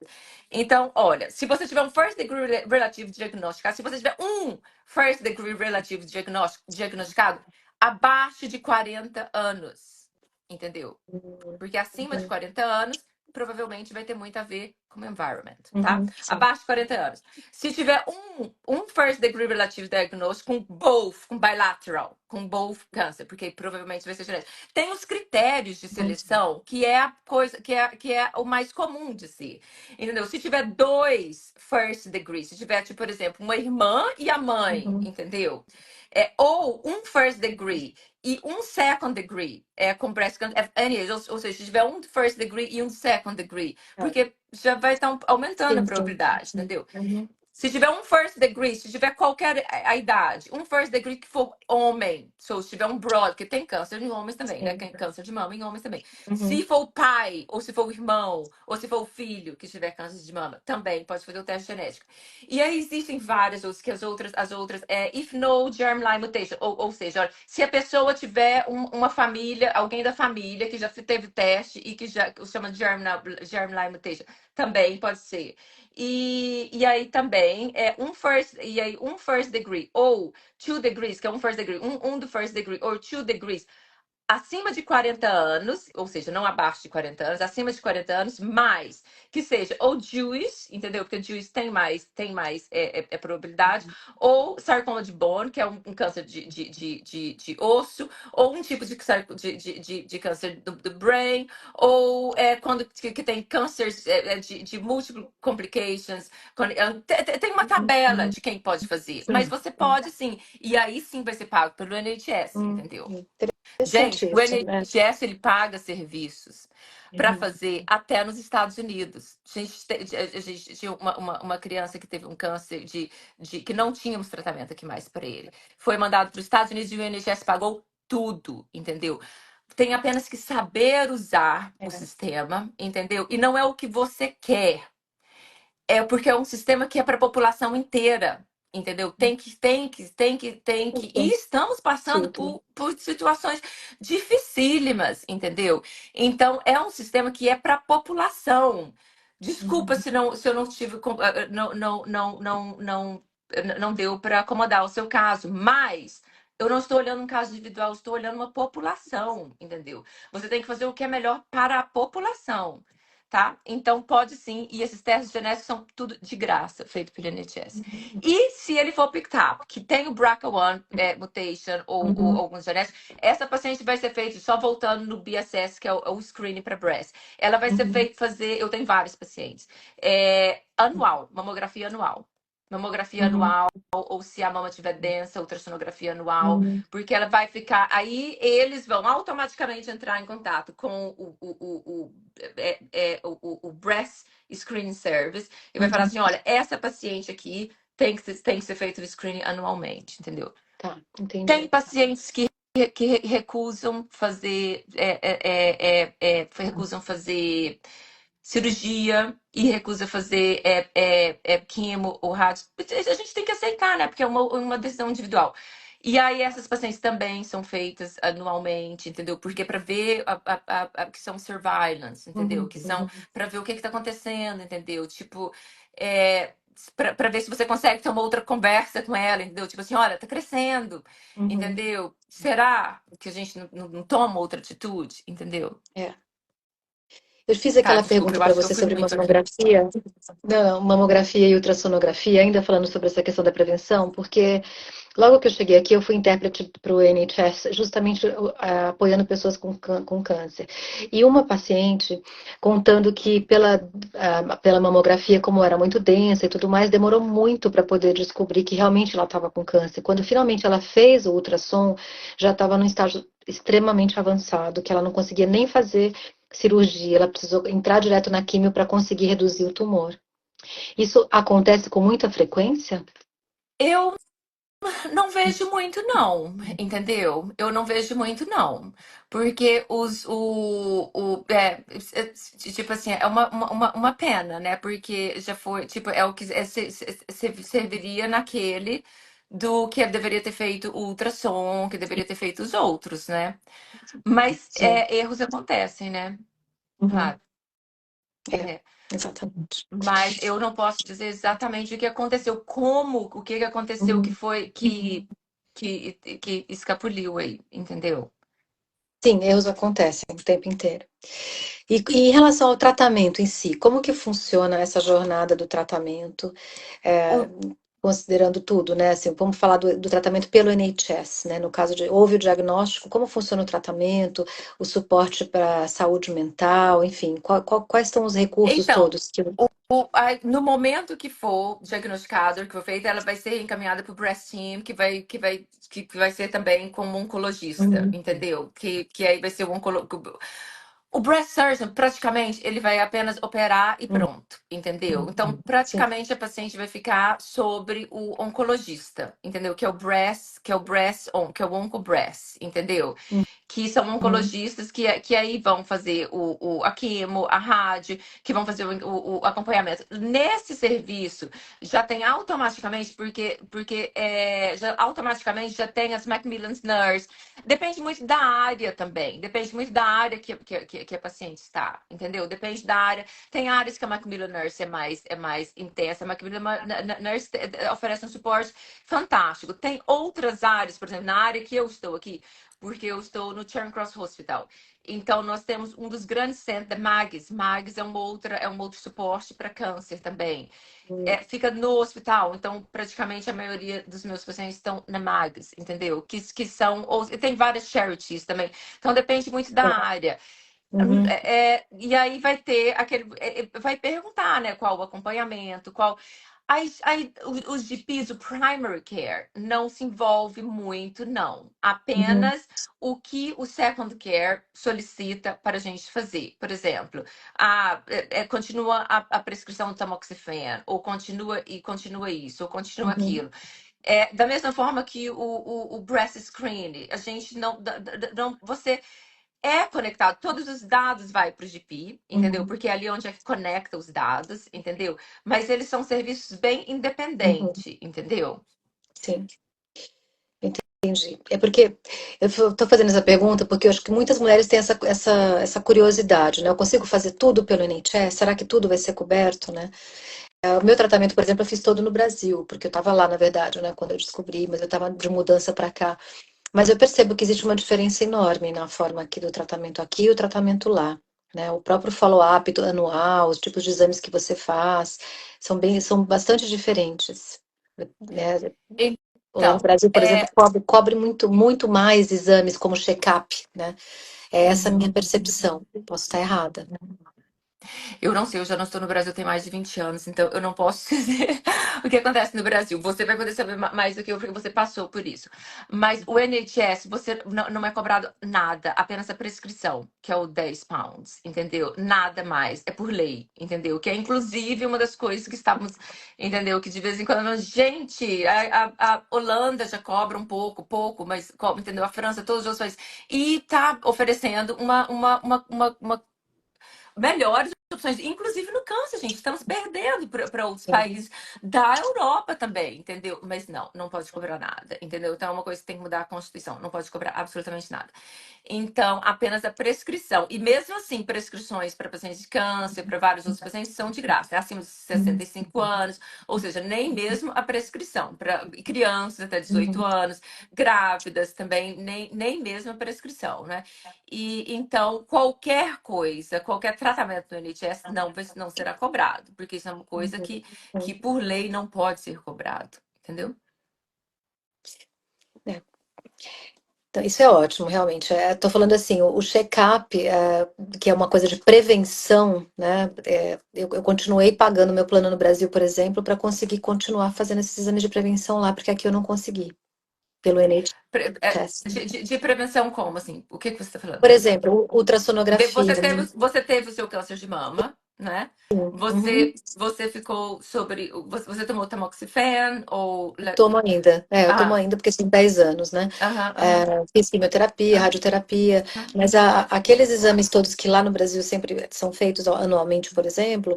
Então, olha, se você tiver um first degree relativo diagnosticado, se você tiver um first degree relativo diagnosticado, abaixo de 40 anos, entendeu? Porque acima de 40 anos, provavelmente vai ter muito a ver com o environment, tá? Abaixo de 40 anos. Se tiver um first degree relativo diagnóstico com bilateral, com both cancer, porque provavelmente vai ser genético. Tem os critérios de seleção, que é a coisa, que é o mais comum de ser. Entendeu? Se tiver dois first degree, se tiver, tipo, por exemplo, uma irmã e a mãe, entendeu? Ou um first degree e um second degree com breast cancer, ou seja, se tiver um first degree e um second degree, porque já vai estar aumentando a probabilidade, entendeu? Se tiver um first degree, se tiver qualquer a idade, um first degree que for homem, se tiver um broad, que tem câncer em homens também, né? Câncer de mama em homens também. Se for o pai, ou se for o irmão, ou se for o filho que tiver câncer de mama, também pode fazer o teste genético. E aí existem várias outras, as outras, if no germline mutation, ou seja, olha, se a pessoa tiver uma família, alguém da família que já teve teste e que já chama de germline mutation, também pode ser. E aí também um first degree ou two degrees, que é um first degree, um do first degree ou two degrees acima de 40 anos, ou seja, não abaixo de 40 anos, acima de 40 anos, mais que seja ou Jewish, entendeu? Porque Jewish tem mais probabilidade, ou sarcoma de bone, que é um câncer de osso, ou um tipo de câncer do brain, ou quando que tem cânceres de multiple complications. Tem uma tabela de quem pode fazer, mas você pode sim, e aí sim vai ser pago pelo NHS, entendeu? Gente, o NHS ele paga serviços para fazer até nos Estados Unidos. A gente tinha uma criança que teve um câncer que não tínhamos tratamento aqui mais para ele. Foi mandado para os Estados Unidos e o NHS pagou tudo, entendeu? Tem apenas que saber usar o sistema, entendeu? E não é o que você quer. Porque é um sistema que é para a população inteira, entendeu? Tem que. E estamos passando por situações dificílimas, entendeu? Então, é um sistema que é para a população. Desculpa se eu não tive. Não deu para acomodar o seu caso, mas eu não estou olhando um caso individual, eu estou olhando uma população, entendeu? Você tem que fazer o que é melhor para a população. tá? Então pode sim, e esses testes genéticos são tudo de graça, feito pelo NHS. E se ele for picked up, que tem o BRCA1 mutation ou alguns genéticos, essa paciente vai ser feita, só voltando no BSS, que é o screening para breast. Ela vai ser feita fazer, eu tenho vários pacientes, anual, mamografia anual. Mamografia anual, ou se a mama tiver densa, ultrassonografia anual, porque ela vai ficar. Aí eles vão automaticamente entrar em contato com o Breast Screening Service e vai falar assim: olha, essa paciente aqui tem que ser feito o screening anualmente, entendeu? Tá, entendi. Tem pacientes que recusam fazer, recusam fazer cirurgia e recusa fazer quimo ou rádio. A gente tem que aceitar, né? Porque é uma decisão individual. E aí essas pacientes também são feitas anualmente, entendeu? Porque é para ver que são surveillance, entendeu? Que são para ver o que está acontecendo, entendeu? Tipo, para ver se você consegue ter uma outra conversa com ela, entendeu? Tipo assim, olha, tá crescendo, entendeu? Será que a gente não toma outra atitude, entendeu? Eu fiz Tá, aquela desculpa, pergunta eu para acho que eu você fui sobre muito aqui. mamografia. Não, mamografia e ultrassonografia, ainda falando sobre essa questão da prevenção, porque logo que eu cheguei aqui, eu fui intérprete para o NHS, justamente apoiando pessoas com câncer. E uma paciente contando que pela mamografia, como era muito densa e tudo mais, demorou muito para poder descobrir que realmente ela estava com câncer. Quando finalmente ela fez o ultrassom, já estava num estágio extremamente avançado, que ela não conseguia nem fazer cirurgia, ela precisou entrar direto na quimio para conseguir reduzir o tumor. Isso acontece com muita frequência? Eu não vejo muito, não, entendeu? Eu não vejo muito, não. Porque tipo assim, é uma pena, né? Porque já foi, tipo, é o que serviria naquele do que deveria ter feito o ultrassom, que deveria ter feito os outros, né? Mas Sim. erros acontecem, né? Uhum. Claro. Exatamente. Mas eu não posso dizer exatamente o que aconteceu, o que aconteceu que foi que escapuliu aí, entendeu? Sim, erros acontecem o tempo inteiro. E em relação ao tratamento em si, como que funciona essa jornada do tratamento, considerando tudo, né? Assim, vamos falar do tratamento pelo NHS, né? No caso de houve o diagnóstico, como funciona o tratamento, o suporte para saúde mental, enfim, quais são os recursos Então, todos que no momento que for diagnosticado, que for feito, ela vai ser encaminhada para o Breast Team, que vai ser também como oncologista, entendeu? Que aí vai ser o oncologista. O breast surgeon, praticamente, ele vai apenas operar e pronto, entendeu? Então, praticamente, a paciente vai ficar sobre o oncologista, entendeu? Que é o oncobreast, entendeu? Que são oncologistas que aí vão fazer a quimo, a rádio, que vão fazer o acompanhamento. Nesse serviço, já tem automaticamente, porque automaticamente já tem as Macmillan Nurse. Depende muito da área também. Depende muito da área que a paciente está, entendeu? Depende da área. Tem áreas que a Macmillan Nurse é mais intensa. A Macmillan Nurse oferece um suporte fantástico. Tem outras áreas, por exemplo, na área que eu estou aqui, porque eu estou no Charing Cross Hospital. Então, nós temos um dos grandes centros da MAGS. MAGS é um outro suporte para câncer também. Fica no hospital, então praticamente a maioria dos meus pacientes estão na MAGS, entendeu? Que são, tem várias charities também, então depende muito da área. E aí vai ter vai perguntar, né, qual o acompanhamento, qual. Os GPs, o primary care, não se envolve muito, não. Apenas o que o second care solicita para a gente fazer. Por exemplo, continua a prescrição do tamoxifeno, ou continua isso, ou continua aquilo. Da mesma forma que o breast screen, a gente não você conectado, todos os dados vai para o GP, entendeu? Porque é ali onde que conecta os dados, entendeu? Mas eles são serviços bem independentes, entendeu? Sim. Entendi. É porque eu estou fazendo essa pergunta porque eu acho que muitas mulheres têm essa curiosidade, né? Eu consigo fazer tudo pelo NHS? Será que tudo vai ser coberto, né? O meu tratamento, por exemplo, eu fiz todo no Brasil, porque eu estava lá, na verdade, né? Quando eu descobri, mas eu estava de mudança para cá. Mas eu percebo que existe uma diferença enorme na forma aqui do tratamento aqui e o tratamento lá. né? O próprio follow-up anual, os tipos de exames que você faz, são bastante diferentes, né? O Então, Brasil, por exemplo, cobre muito, muito mais exames como check-up, né? É essa a minha percepção. Posso estar errada. eu não sei, eu já não estou no Brasil tem mais de 20 anos, então eu não posso dizer o que acontece no Brasil. Você vai poder saber mais do que eu, porque você passou por isso. Mas o NHS, você não é cobrado nada, apenas a prescrição, que é o 10 pounds, entendeu? Nada mais, é por lei, entendeu? Que é inclusive uma das coisas que estávamos, entendeu? Que de vez em quando, gente, a Holanda já cobra um pouco, mas, entendeu? A França, todos os outros países. E tá oferecendo uma melhores opções, inclusive no câncer, gente. Estamos perdendo para outros países da Europa também, entendeu? Mas não pode cobrar nada, entendeu? Então é uma coisa que tem que mudar a Constituição, não pode cobrar absolutamente nada. Então, apenas a prescrição. E mesmo assim, prescrições para pacientes de câncer, para vários outros pacientes, são de graça, é acima de 65 anos, ou seja, nem mesmo a prescrição. Para crianças até 18 anos, grávidas também, nem mesmo a prescrição, né? E então, qualquer coisa, qualquer tratamento do NHS não será cobrado, porque isso é uma coisa que por lei não pode ser cobrado, entendeu? É. Então, isso é ótimo, realmente. Estou falando assim, o check-up, que é uma coisa de prevenção, né? Eu continuei pagando meu plano no Brasil, por exemplo, para conseguir continuar fazendo esses exames de prevenção lá, porque aqui eu não consegui, pelo NHS. De prevenção como, assim? O que você está falando? Por exemplo, ultrassonografia. Você teve o seu câncer de mama, né? Uhum. Você ficou sobre. Você tomou tamoxifen ou. Tomo ainda, eu tomo Ah, ainda porque são 10 anos, né? aham. Fiz quimioterapia, radioterapia, mas aqueles exames todos que lá no Brasil sempre são feitos anualmente, por exemplo,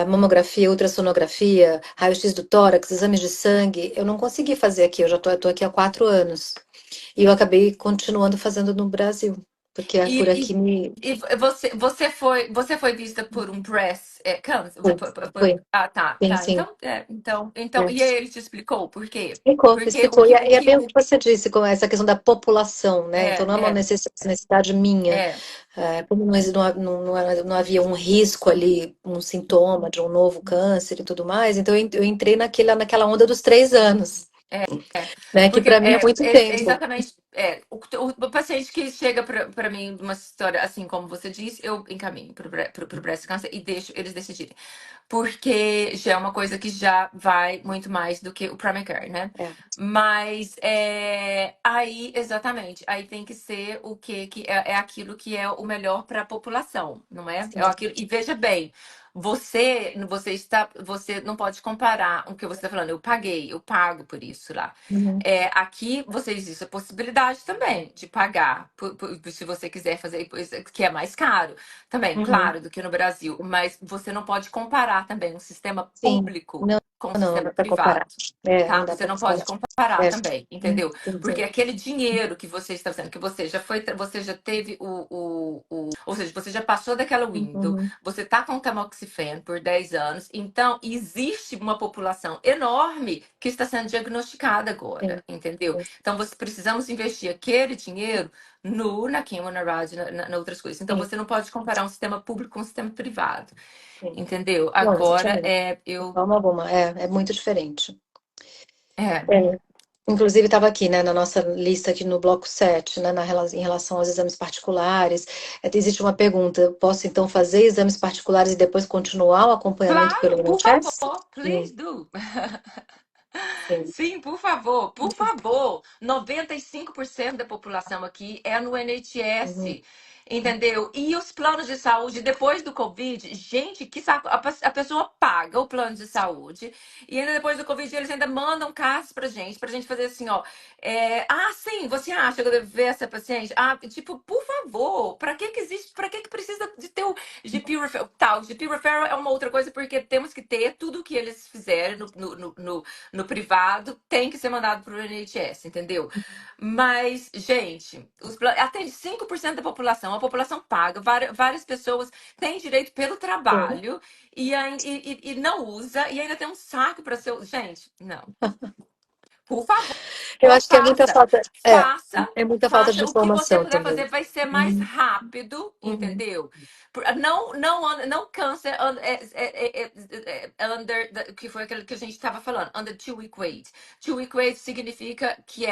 mamografia, ultrassonografia, raio-x do tórax, exames de sangue, eu não consegui fazer aqui, eu tô aqui há 4 anos. E eu acabei continuando fazendo no Brasil, porque por E, aqui me. e você foi vista por um breast cancer? Foi, foi. Ah, tá, Sim, tá. sim. Então, e aí ele te explicou por quê? Explicou, Porque explicou. E é bem o que você disse, com essa questão da população, né? Então não é uma é, necessidade minha. é, Como não havia um risco ali, um sintoma de um novo câncer e tudo mais, então eu entrei naquela onda dos 3 anos, né? Que porque para mim é muito é tempo. exatamente o paciente que chega para mim numa história assim como você disse, eu encaminho pro breast cancer e deixo eles decidirem. Porque já é uma coisa que já vai muito mais do que o primary care, né? É, Mas aí, exatamente, aí tem que ser o que é aquilo que é o melhor para a população, não é? sim. É aquilo, e veja bem, você não pode comparar o que você está falando. Eu pago por isso lá. Uhum, Aqui você existe a possibilidade também de pagar, se você quiser fazer, que é mais caro também, uhum. claro, do que no Brasil. Mas você não pode comparar também um sistema Sim, público não, com um não sistema dá para comparar. privado. Não Tá? dá Você para não pode comparar. comparar É, também, entendeu? sim, Porque sim. aquele dinheiro que você está fazendo, que você já teve ou seja, você já passou daquela window, Uhum, você tá com tamoxifen por 10 anos, então existe uma população enorme que está sendo diagnosticada agora, sim, entendeu? sim, Então, precisamos investir aquele dinheiro na quimio, na rádio, na outras coisas. Então, sim, você não pode comparar um sistema público com um sistema privado, sim. entendeu? Não, Agora, exatamente. De eu... forma alguma. É muito diferente. É, É. Inclusive, estava aqui, né, na nossa lista aqui no bloco 7, né, em relação aos exames particulares. Existe uma pergunta: eu posso então fazer exames particulares e depois continuar o acompanhamento pelo claro, por INSS? favor, Sim, please do. sim. Sim, por favor, por favor. 95% da população aqui é no Uhum, NHS, entendeu? E os planos de saúde depois do Covid, gente, que saco, a pessoa paga o plano de saúde e ainda depois do Covid eles ainda mandam cartas pra gente fazer assim, ó. Sim, você acha que eu devo ver essa paciente? Tipo, por favor, pra que que existe, pra que que precisa de ter o GP Referral? Tá, o GP Referral é uma outra coisa porque temos que ter tudo que eles fizerem no privado tem que ser mandado para o NHS, entendeu? Mas, gente, atende 5% da população, a população paga, várias pessoas têm direito pelo sim. trabalho e não usa, e ainda tem um saco para ser. Gente, não. Por favor, Eu acho que é muita faça. falta, Faça, é muita falta de faça. O que você informação puder também. fazer vai ser mais Uhum, rápido, uhum, entendeu? Não câncer under, que foi aquele que a gente estava falando, under 2-week wait. 2-week wait significa que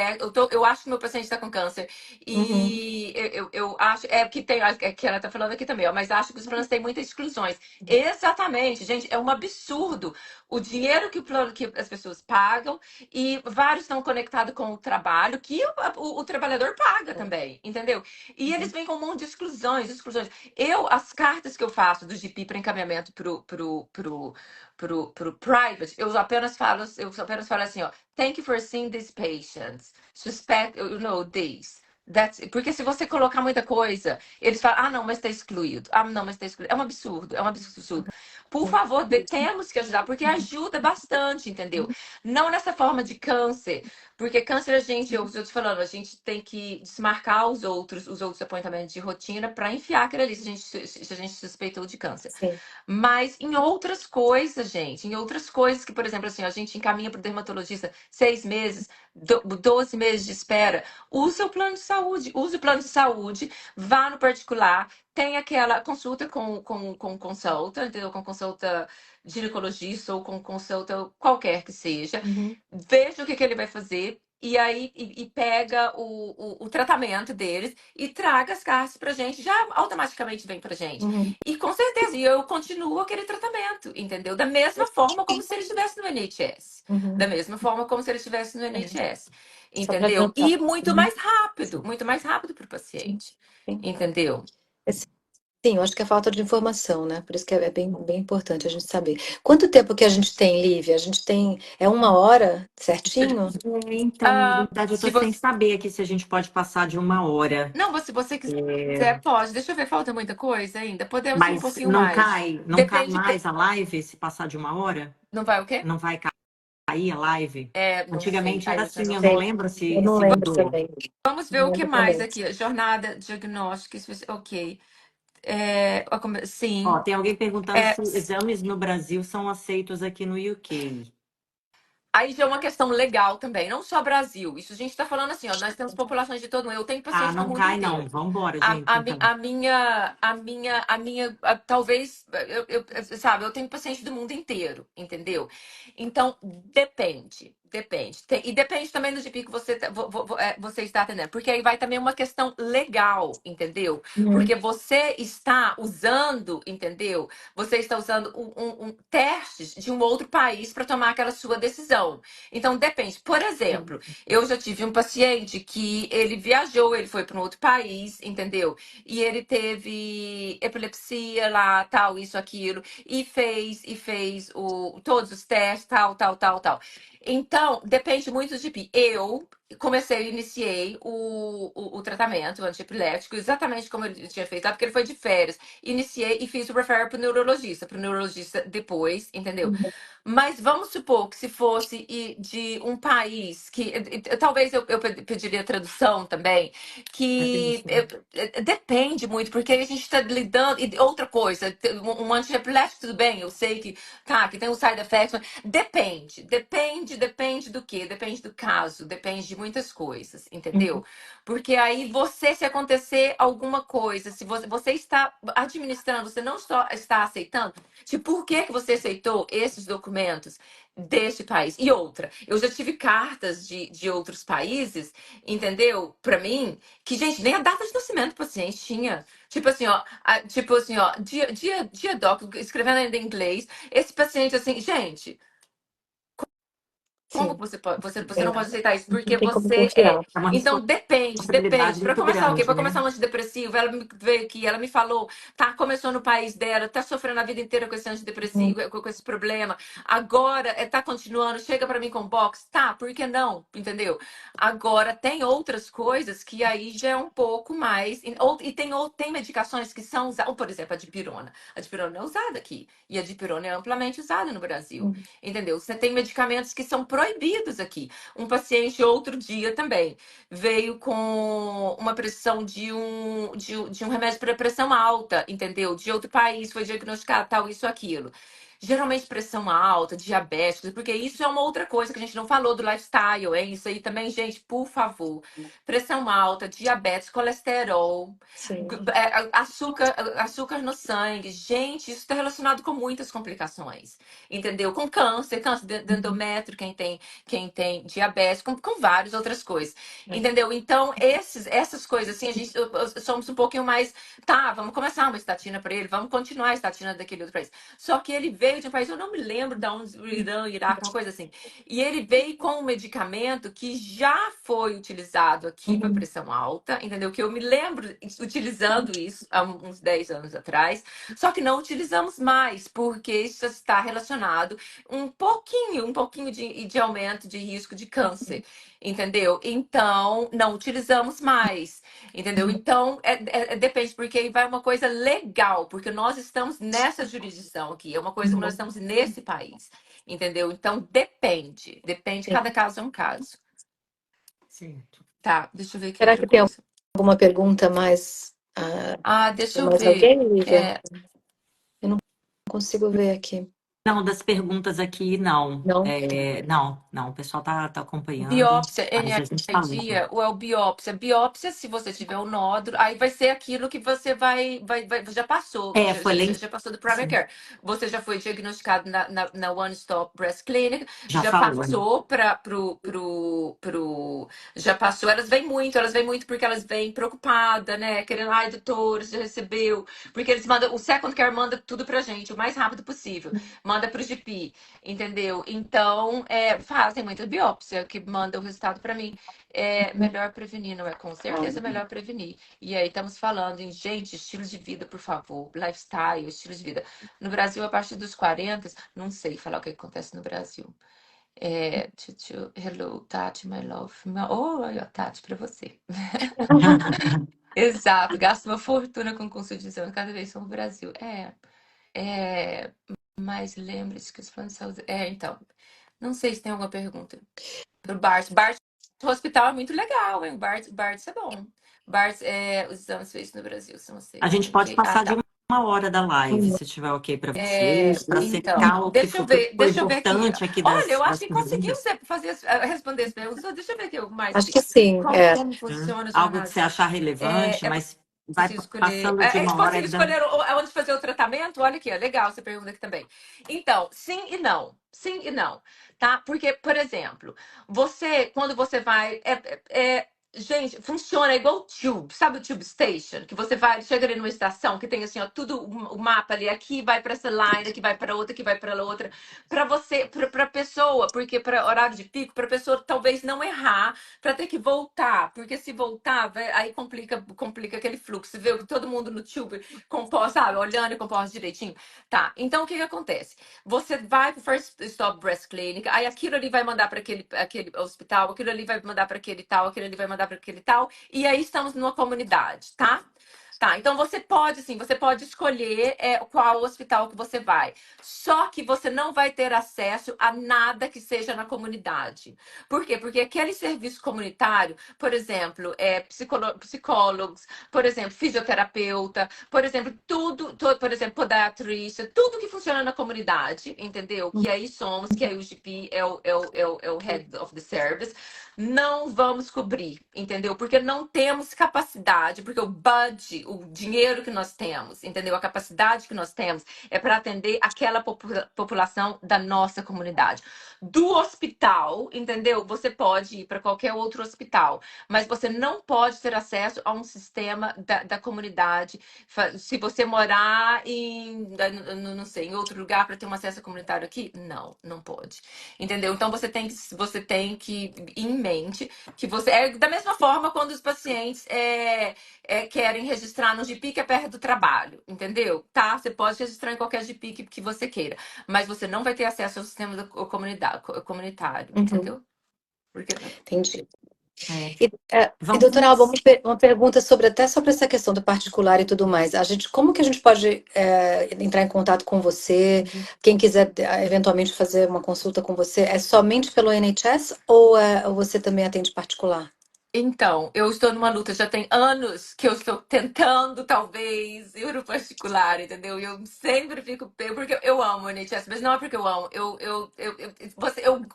eu acho que meu paciente está com câncer uhum, e eu acho, que tem, é que ela está falando aqui também, ó, mas acho que os planos têm muitas exclusões. Exatamente, gente, é um absurdo o dinheiro que as pessoas pagam e vários estão conectados com o trabalho que o trabalhador paga também, entendeu? E eles uhum, vêm com um monte de exclusões, exclusões. As cartas que eu faço do GP para encaminhamento pro private, eu apenas falo assim, ó, thank you for seeing these patients. Suspect, this. Porque se você colocar muita coisa, eles falam, não, mas está excluído. Ah, não, mas está excluído. É um absurdo, é um absurdo. Por favor, temos que ajudar, porque ajuda bastante, entendeu? Não nessa forma de câncer, porque câncer eu estou te falando, a gente tem que desmarcar os outros apontamentos de rotina para enfiar aquele ali se a gente suspeitou de câncer. sim. Mas em outras coisas, gente, em outras coisas que, por exemplo, assim, a gente encaminha para o dermatologista 6 meses, 12 meses de espera, use o plano de saúde, vá no particular, tem aquela consulta com consulta, entendeu? Com consulta ginecologista ou com consulta qualquer que seja, Uhum, veja o que ele vai fazer. E aí, pega o tratamento deles e traga as cartas pra gente, já automaticamente vem pra gente. uhum, E com certeza, eu continuo aquele tratamento, entendeu? Da mesma forma como se ele estivesse no NHS. Da uhum. mesma forma como se ele estivesse no É, NHS. só para Entendeu? adiantar. E Uhum, muito mais rápido para o sim, paciente. sim. Entendeu? Sim, eu acho que é falta de informação, né? Por isso que é bem, bem importante a gente saber. Quanto tempo que a gente tem, Lívia? A gente tem. É 1 hora certinho? Então, na verdade, eu Se estou sem você... saber aqui se a gente pode passar de 1 hora. Não, se você quiser, pode. Deixa eu ver, falta muita coisa ainda. Podemos ir um Mas pouquinho não mais. cai, não cai Depende. mais a live se passar de 1 hora? Não vai o quê? Não vai cair a live? Não sei. Antigamente Aí era eu já assim, não eu não sei. Sei. lembro Eu se, não se lembro mudou. também. Vamos ver Não o que lembro mais também. aqui. Jornada diagnóstica. Ok. Ó, Sim. tem alguém perguntando se exames no Brasil são aceitos aqui no UK. Aí já é uma questão legal também, não só Brasil. Isso a gente está falando assim, ó, nós temos populações de todo mundo. Eu tenho Ah, paciente do não mundo cai não. inteiro. Vambora, gente, então. Talvez, sabe, eu tenho paciente do mundo inteiro, entendeu? Então, depende. E depende também do GP que você está atendendo, porque aí vai também uma questão legal, entendeu? Uhum, Porque você está usando, entendeu? Você está usando testes de um outro país para tomar aquela sua decisão. Então, depende. Por exemplo, eu já tive um paciente que ele viajou, ele foi para um outro país, entendeu? E ele teve epilepsia lá, tal, isso, aquilo, e fez todos os testes, tal. Então, depende muito de mim. Eu iniciei o tratamento antiepilético exatamente como ele tinha feito lá, porque ele foi de férias. Iniciei e fiz o referral para o neurologista depois, entendeu? uhum, Mas vamos supor que se fosse de um país que talvez eu pediria tradução também, É que isso. depende muito, porque a gente está lidando. E outra coisa, um antiepilético, tudo bem, eu sei que que tem um side effects, mas depende do quê? Depende do caso, depende de muitas coisas, uhum, entendeu? Porque aí se acontecer alguma coisa, se você está administrando, você não só está aceitando, tipo, por que você aceitou esses documentos deste país? E outra, eu já tive cartas de outros países, entendeu? Pra mim, que, gente, nem a data de nascimento do paciente tinha. Tipo assim, ó, dia doc, escrevendo ainda em inglês, esse paciente, assim, gente, como sim. você pode, você É, não pode aceitar isso? não Porque tem como você é. confiar. É uma Então, depende. responsabilidade Para muito começar o quê? grande, Para né? começar um antidepressivo, ela me veio aqui, ela me falou, começou no país dela, tá sofrendo a vida inteira com esse Uhum, antidepressivo, com esse problema. Agora, tá continuando, chega para mim com box, por que não? Entendeu? Agora, tem outras coisas que aí já é um pouco mais. Tem medicações que são usadas, por exemplo, a dipirona. A dipirona é usada aqui. E a dipirona é amplamente usada no Brasil. uhum, Entendeu? Você tem medicamentos que são proibidos aqui. Um paciente outro dia também veio com uma pressão de um remédio para pressão alta, entendeu? De outro país, foi diagnosticado tal, isso, aquilo. Geralmente pressão alta, diabetes, porque isso é uma outra coisa que a gente não falou do lifestyle, hein? Isso aí também, gente, por favor. Pressão alta, diabetes, colesterol, Sim. açúcar no sangue. Gente, isso está relacionado com muitas complicações, entendeu? Com câncer de endométrio, quem tem diabetes, com várias outras coisas, entendeu? Então, essas coisas, assim, somos um pouquinho mais, tá, vamos começar uma estatina para ele, vamos continuar a estatina daquele outro país. Só que ele veio de um país, eu não me lembro de onde, Irã, Iraque, uma coisa assim. E ele veio com um medicamento que já foi utilizado aqui para pressão alta, entendeu? Que eu me lembro utilizando isso há uns 10 anos atrás, só que não utilizamos mais, porque isso está relacionado um pouquinho de aumento de risco de câncer, entendeu? Então, não utilizamos mais, entendeu? Então, depende, porque aí vai uma coisa legal, porque nós estamos nessa jurisdição aqui, é uma coisa que nós estamos nesse país, entendeu? Então, depende, cada caso é um caso. Certo. Tá, deixa eu ver aqui Será outra que tem coisa. alguma pergunta mais? Deixa eu Mais ver. alguém, Lívia? Eu não consigo ver aqui. Não, das perguntas aqui, não. Não? Não, o pessoal tá acompanhando. Biópsia, Mas a gente tá energia, ou é o biópsia? Biópsia, se você tiver o nódulo, aí vai ser aquilo que você já passou. foi lá Já passou do primary care. Você já foi diagnosticado na One Stop Breast Clinic, Já já falou, né? passou já passou, elas vêm muito porque elas vêm preocupadas, né? Querendo, ai, doutor, você já recebeu. Porque eles mandam, o Second Care manda tudo pra gente, o mais rápido possível. Manda pro GP, entendeu? Então, fazem muita biópsia, que manda o resultado para mim. É melhor prevenir, não é? Com certeza é melhor prevenir. E aí estamos falando em, gente, estilo de vida, por favor, lifestyle, estilo de vida. No Brasil, a partir dos 40, não sei falar o que acontece no Brasil. Hello, Tati, my love. Olha, Tati, para você. Exato, gasto uma fortuna com consultação cada vez são no Brasil. Mas lembre-se que os planos de saúde. Então. Não sei se tem alguma pergunta. Pro Bart. Bart, o hospital é muito legal, hein? Bart é bom. Bart, os exames feitos no Brasil são assim. A gente pode passar de tá. 1 hora da live, se tiver ok para vocês, para Então, secar o que deixa eu ver aqui. importante aqui Olha, eu acho das que conseguimos perguntas. responder as perguntas. Deixa eu ver aqui mais Acho aqui. que sim. Como funciona a Algo jornada? que você achar relevante, mas vai escolher. passando de 1 hora. Escolher onde fazer o tratamento? Olha aqui, legal, você pergunta aqui também. Então, sim e não. Sim e não, tá? Porque, por exemplo, quando você vai. Gente, funciona igual o Tube, sabe o Tube Station? Que você chega ali numa estação que tem assim, ó, tudo o mapa ali, aqui vai para essa line, aqui vai para outra, aqui vai para outra. Para você, para pessoa, porque para horário de pico, para pessoa talvez não errar, para ter que voltar, porque se voltar, aí complica aquele fluxo. Você vê que todo mundo no Tube sabe, olhando e composto direitinho. Tá, então o que acontece? Você vai pro First Stop Breast Clinic, aí aquilo ali vai mandar para aquele hospital, aquilo ali vai mandar para aquele tal, aquilo ali vai mandar para aquele tal, e aí estamos numa comunidade, tá? Tá, então você pode escolher qual hospital que você vai. Só que você não vai ter acesso a nada que seja na comunidade. Por quê? Porque aquele serviço comunitário, por exemplo, psicólogos, por exemplo, fisioterapeuta, por exemplo, por exemplo, podiatrista, tudo que funciona na comunidade, entendeu? Que aí que aí o GP é o head of the service, não vamos cobrir, entendeu? Porque não temos capacidade, porque o dinheiro que nós temos, entendeu? A capacidade que nós temos é para atender aquela população da nossa comunidade. Do hospital, entendeu? Você pode ir para qualquer outro hospital, mas você não pode ter acesso a um sistema da comunidade. Se você morar não sei, em outro lugar para ter um acesso comunitário aqui, não pode. Entendeu? Então você tem que ir em mente que você da mesma forma quando os pacientes querem registrar no GP que é perto do trabalho, entendeu? Tá? Você pode registrar em qualquer GP que você queira, mas você não vai ter acesso ao sistema comunitário, entendeu? Porque Entendi. É. E doutora Alba, uma pergunta sobre essa questão do particular e tudo mais. Como que a gente pode entrar em contato com você? Quem quiser eventualmente fazer uma consulta com você, é somente pelo NHS ou você também atende particular? Então, eu estou numa luta, já tem anos que eu estou tentando, talvez, ir no particular, entendeu? E eu sempre fico, porque eu amo o NHS, mas não é porque eu amo,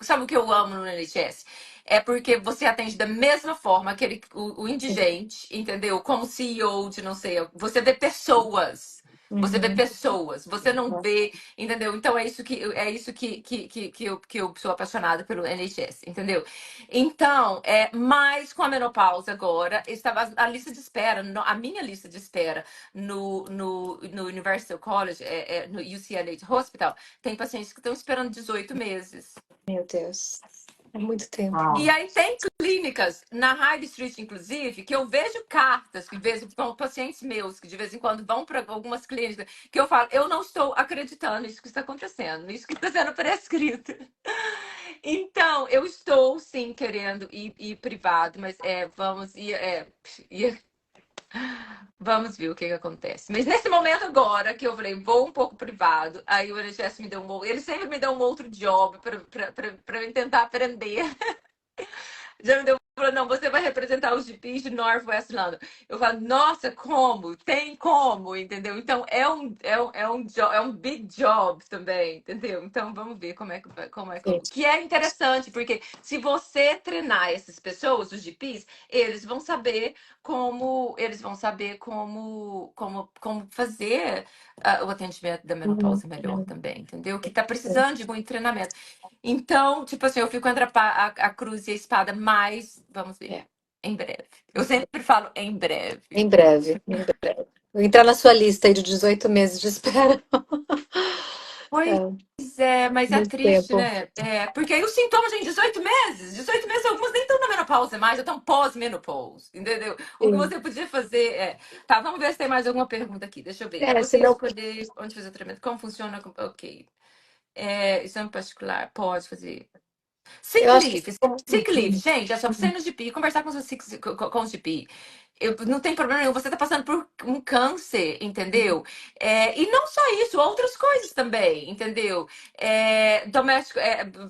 sabe o que eu amo no NHS? É porque você atende da mesma forma o indigente, entendeu? Como CEO de não sei, você vê pessoas. Você vê Uhum. pessoas, você não vê, entendeu? Então é isso que eu sou apaixonada pelo NHS, entendeu? Então, mais com a menopausa agora, estava a lista de espera, a minha lista de espera no Universal College, no UCLH Hospital, tem pacientes que estão esperando 18 meses. Meu Deus, é muito tempo. E aí tem clínicas na High Street, inclusive, que eu vejo cartas que vão pacientes meus que de vez em quando vão para algumas clínicas que eu falo, eu não estou acreditando nisso que está acontecendo, nisso que está sendo prescrito. Então, eu estou sim querendo ir privado, mas vamos ver o que acontece. Mas nesse momento agora que eu falei, vou um pouco privado, aí o NHS me deu ele sempre me deu um outro job para eu tentar aprender. Já me deu, falou, não, você vai representar os GPs de Northwest London. Eu falo, nossa, como? Tem como, entendeu? Então é um big job também, entendeu? Então vamos ver que é interessante, porque se você treinar essas pessoas, os GPs, eles vão saber como fazer o atendimento da menopausa melhor também, entendeu? Que tá precisando de muito treinamento. Então, tipo assim, eu fico entre a cruz e a espada, mas vamos ver. Em breve. Eu sempre falo em breve. Em breve, em breve. Vou entrar na sua lista aí de 18 meses de espera. Pois mas é Muito triste, tempo. né? Porque aí os sintomas em 18 meses. 18 meses, alguns nem estão na menopausa mais, já estão pós-menopausa, entendeu? O que Sim. você podia fazer é. Tá, vamos ver se tem mais alguma pergunta aqui. Deixa eu ver. É, Você senão. escolher onde fazer o tratamento. Como funciona? Ok. Exame particular, pode fazer. Eu Sick acho que. leave. Sick leave, gente, é só você ir no GP, conversar com os GP. Não tem problema nenhum, você tá passando por um câncer, entendeu? E não só isso, outras coisas também, entendeu?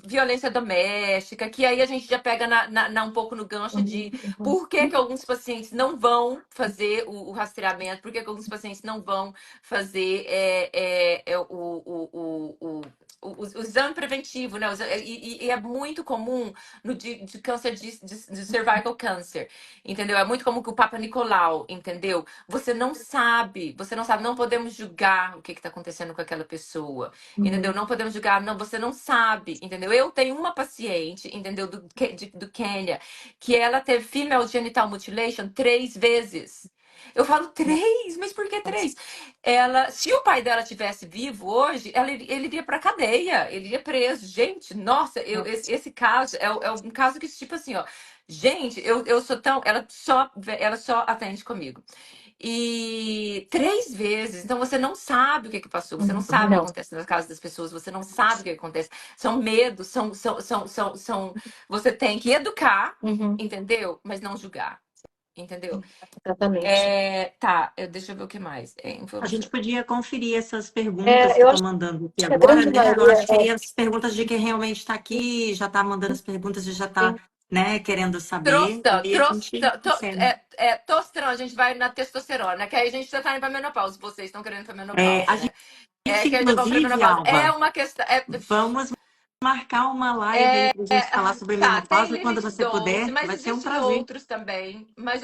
Violência doméstica, que aí a gente já pega um pouco no gancho de por que alguns pacientes não vão fazer o rastreamento, por que alguns pacientes não vão fazer o exame preventivo, né? E é muito comum no de câncer de cervical cancer, entendeu? É muito comum que o Papa Nicolau, entendeu? Você não sabe, não podemos julgar o que está acontecendo com aquela pessoa, entendeu? Não podemos julgar, não, você não sabe, entendeu? Eu tenho uma paciente, entendeu, do Quênia, que ela teve female genital mutilation 3 vezes. Eu falo 3, mas por que 3? Se o pai dela tivesse vivo hoje, ele iria pra cadeia, ele iria preso. Gente, nossa, esse caso é um caso que, tipo assim, ó, gente, eu sou tão. Ela só atende comigo. E 3 vezes, então você não sabe o que passou, você não sabe o que Não. acontece na casa das pessoas, você não sabe o que acontece. São medos, você tem que educar, entendeu? Mas não julgar, entendeu? Exatamente. Tá, deixa eu ver o que mais. A gente podia conferir essas perguntas que Eu estão acho mandando aqui que a agora, grande né? Eu maioria acho que as perguntas de quem realmente está aqui, já está mandando as perguntas e já está, né, querendo saber. E a gente segue. Testosterona, a gente vai na testosterona, que aí a gente já tá indo pra menopausa. Vocês estão querendo ir pra menopausa, A né? gente, Que aí já vão pra inclusive, menopausa. É Alba, uma questão. vamos marcar uma live aí para a gente falar sobre Tá, tem menopausa quando limite você 12, puder. mas Vai ser um existem prazer. outros também. Mas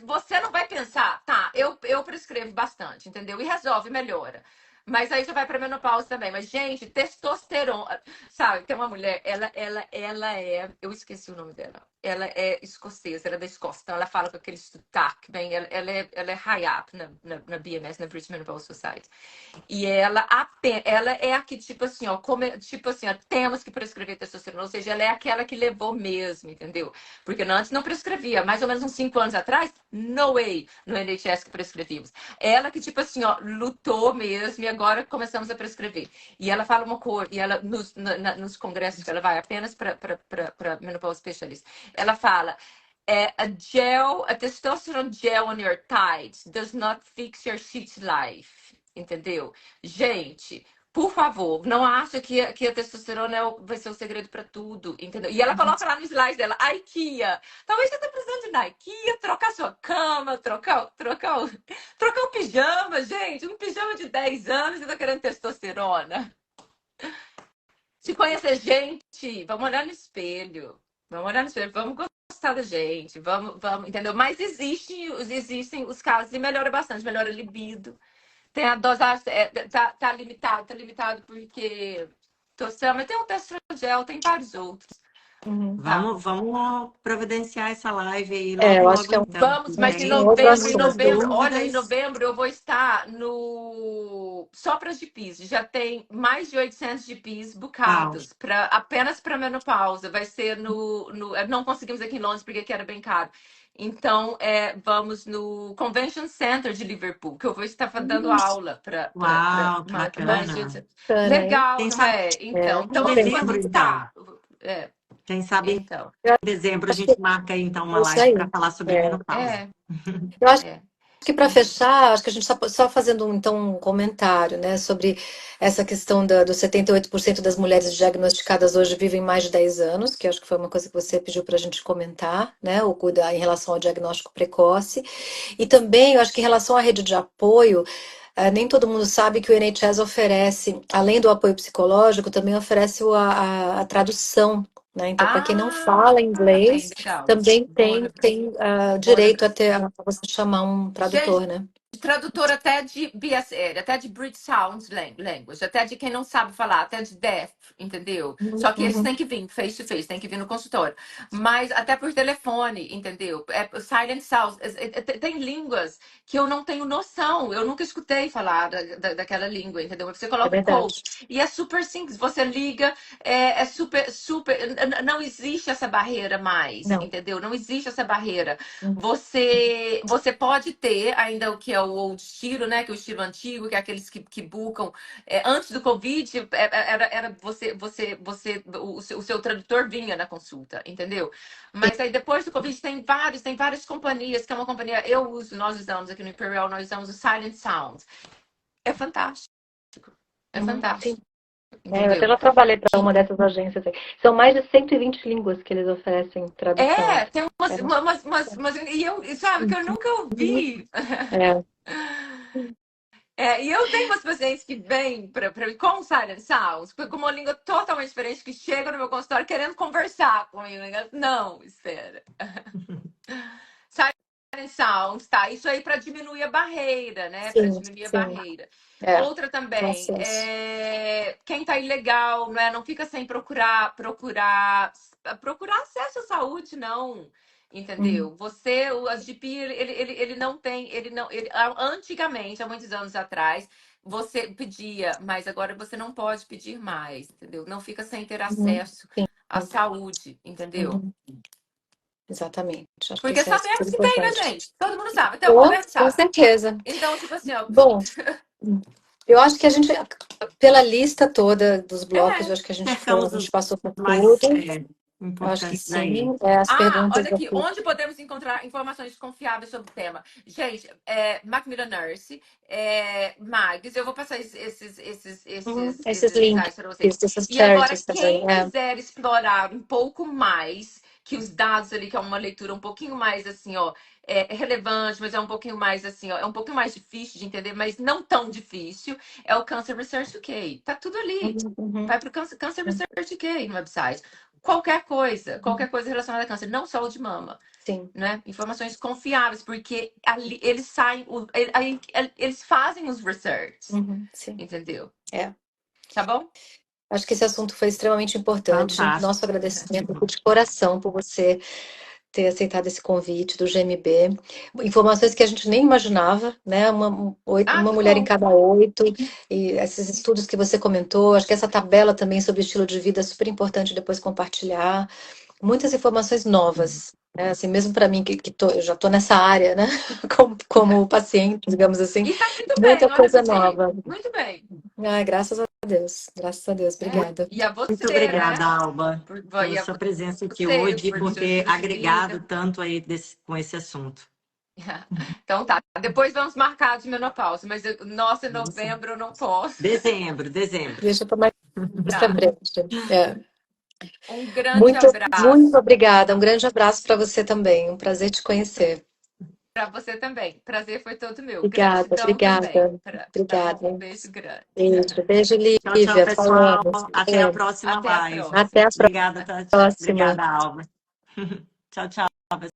você não vai pensar, tá, eu prescrevo bastante, entendeu? E resolve, melhora. Mas aí já vai pra menopausa também. Mas, gente, testosterona. Sabe, tem uma mulher, ela é. Eu esqueci o nome dela. Ela é escocesa, ela é da Escócia. Então ela fala com aquele sotaque, bem, ela é high up na BMS, na British Menopause Society. E ela é a que, tipo assim, ó, tipo assim, ó, temos que prescrever testosterona, ou seja, ela é aquela que levou mesmo, entendeu? Porque antes não prescrevia, mais ou menos uns 5 anos atrás, no way, no NHS que prescrevíamos. Ela que, tipo assim, ó, lutou mesmo e agora começamos a prescrever. E ela fala uma coisa, e ela, nos congressos que ela vai apenas para menopause specialist, ela fala. A testosterone gel on your tights does not fix your shit life. Entendeu? Gente, Por favor, não acha que a testosterona vai ser o segredo para tudo, entendeu? E ela coloca lá no slide dela, a IKEA. Talvez você tá precisando de ir na IKEA, trocar sua cama, trocar o pijama, gente. Um pijama de 10 anos, você tá querendo testosterona. Se conhecer gente, vamos olhar no espelho. Vamos olhar no espelho, vamos gostar da gente, vamos, entendeu? Mas existem os casos e melhora bastante, melhora a libido. Tem a dosagem, tá limitado porque mas tem um testrogel, tem vários outros. Vamos providenciar essa live aí eu logo, acho que então. Vamos, mas em novembro, olha, em novembro eu vou estar no Sopras de PIS. Já tem mais de 800 de PIS bucados, apenas para menopausa. Vai ser não conseguimos aqui em Londres porque aqui era bem caro. Então, vamos no Convention Center de Liverpool, que eu vou estar dando aula para bacana. Legal, não é? Então, dezembro, então. Quem sabe então. em dezembro a gente marca aí, então, uma live para falar sobre menopausa. Eu acho que para fechar, acho que a gente está só fazendo então um comentário, né, sobre essa questão dos 78% das mulheres diagnosticadas hoje vivem mais de 10 anos, que acho que foi uma coisa que você pediu para a gente comentar, né, ou cuidar em relação ao diagnóstico precoce. E também, eu acho que em relação à rede de apoio, nem todo mundo sabe que o NHS oferece, além do apoio psicológico, também oferece a tradução. Né? Então, para quem não fala inglês, também tem direito a você chamar um tradutor, né? Tradutor até de BSL, até de British Sound Language, até de quem não sabe falar, até de deaf, entendeu? Só que eles têm que vir face to face, têm que vir no consultório. Mas até por telefone, entendeu? Silent Sounds. Tem línguas que eu não tenho noção, eu nunca escutei falar daquela língua, entendeu? Você coloca o coach e é super simples, você liga, é super, não existe essa barreira mais, entendeu? Não existe essa barreira. Você pode ter ainda o que é o old estilo, né? Que é o estilo antigo, que é aqueles que buscam. Antes do Covid, era o seu tradutor vinha na consulta, entendeu? Mas aí depois do Covid tem várias companhias, que é uma companhia, nós usamos aqui no Imperial, nós usamos o Silent Sound. É fantástico. É fantástico. Eu até já trabalhei para uma dessas agências. São mais de 120 línguas que eles oferecem tradução. Tem umas e eu, sabe, que eu nunca ouvi. E eu tenho umas pacientes que vêm com Silent Sounds, com uma língua totalmente diferente, que chegam no meu consultório querendo conversar comigo. Não, espera. Silent Sounds, tá? Isso aí para diminuir a barreira, né? Para diminuir a barreira. Outra também, quem tá ilegal, né? Não fica sem procurar acesso à saúde, não. Entendeu? As GP, ele não tem, antigamente, há muitos anos atrás, você pedia, mas agora você não pode pedir mais, entendeu? Não fica sem ter acesso à saúde, entendeu? Exatamente. Porque sabemos que tem, né, gente? Todo mundo sabe. Então, conversar. Com certeza. Então, tipo assim, ó. Bom, eu acho que a gente, pela lista toda dos blocos, eu acho que a gente passou por tudo. Eu acho que sim. As perguntas olha aqui, onde podemos encontrar informações confiáveis sobre o tema? Gente, Macmillan Nurse, Mags, eu vou passar esses links para vocês. E agora, quem quiser explorar um pouco mais, que os dados ali, que é uma leitura um pouquinho mais assim, ó, relevante, mas é um pouquinho mais assim, ó, é um pouquinho mais difícil de entender, mas não tão difícil, é o Cancer Research UK. Tá tudo ali. Vai para o Cancer Research UK no website. Qualquer coisa relacionada a câncer, não só o de mama. Sim. Né? Informações confiáveis, porque ali eles saem, eles fazem os research. Sim. Entendeu? Tá bom? Acho que esse assunto foi extremamente importante. Fantástico. Nosso agradecimento de coração por você ter aceitado esse convite do GMB. Informações que a gente nem imaginava, né? Uma mulher em cada 8. E esses estudos que você comentou, acho que essa tabela também sobre estilo de vida é super importante depois compartilhar. Muitas informações novas, né? Assim, mesmo para mim, eu já estou nessa área, né? Como paciente, digamos assim. E tá muito muita bem, coisa nova. Muito bem. Graças a Deus. Graças a Deus. Obrigada. E a você, muito obrigada, né? Alba, pela sua presença aqui hoje, por ter agregado tanto aí com esse assunto. Então tá. Depois vamos marcar de menopausa, mas nossa, em novembro eu não posso. Dezembro. Deixa eu tomar isso Tá. pra frente. É. Um grande Muito abraço obrigada. Um grande abraço para você também. Um prazer te conhecer. para você também. Prazer foi todo meu. Obrigada, Gratidão também. Tá bom? obrigada. Um beijo grande. Beijo, Tchau, Lívia. pessoal. Falamos. Até a próxima Até a live. próxima. Até a Obrigada, Tati. próxima. Obrigada, Alba. Tchau.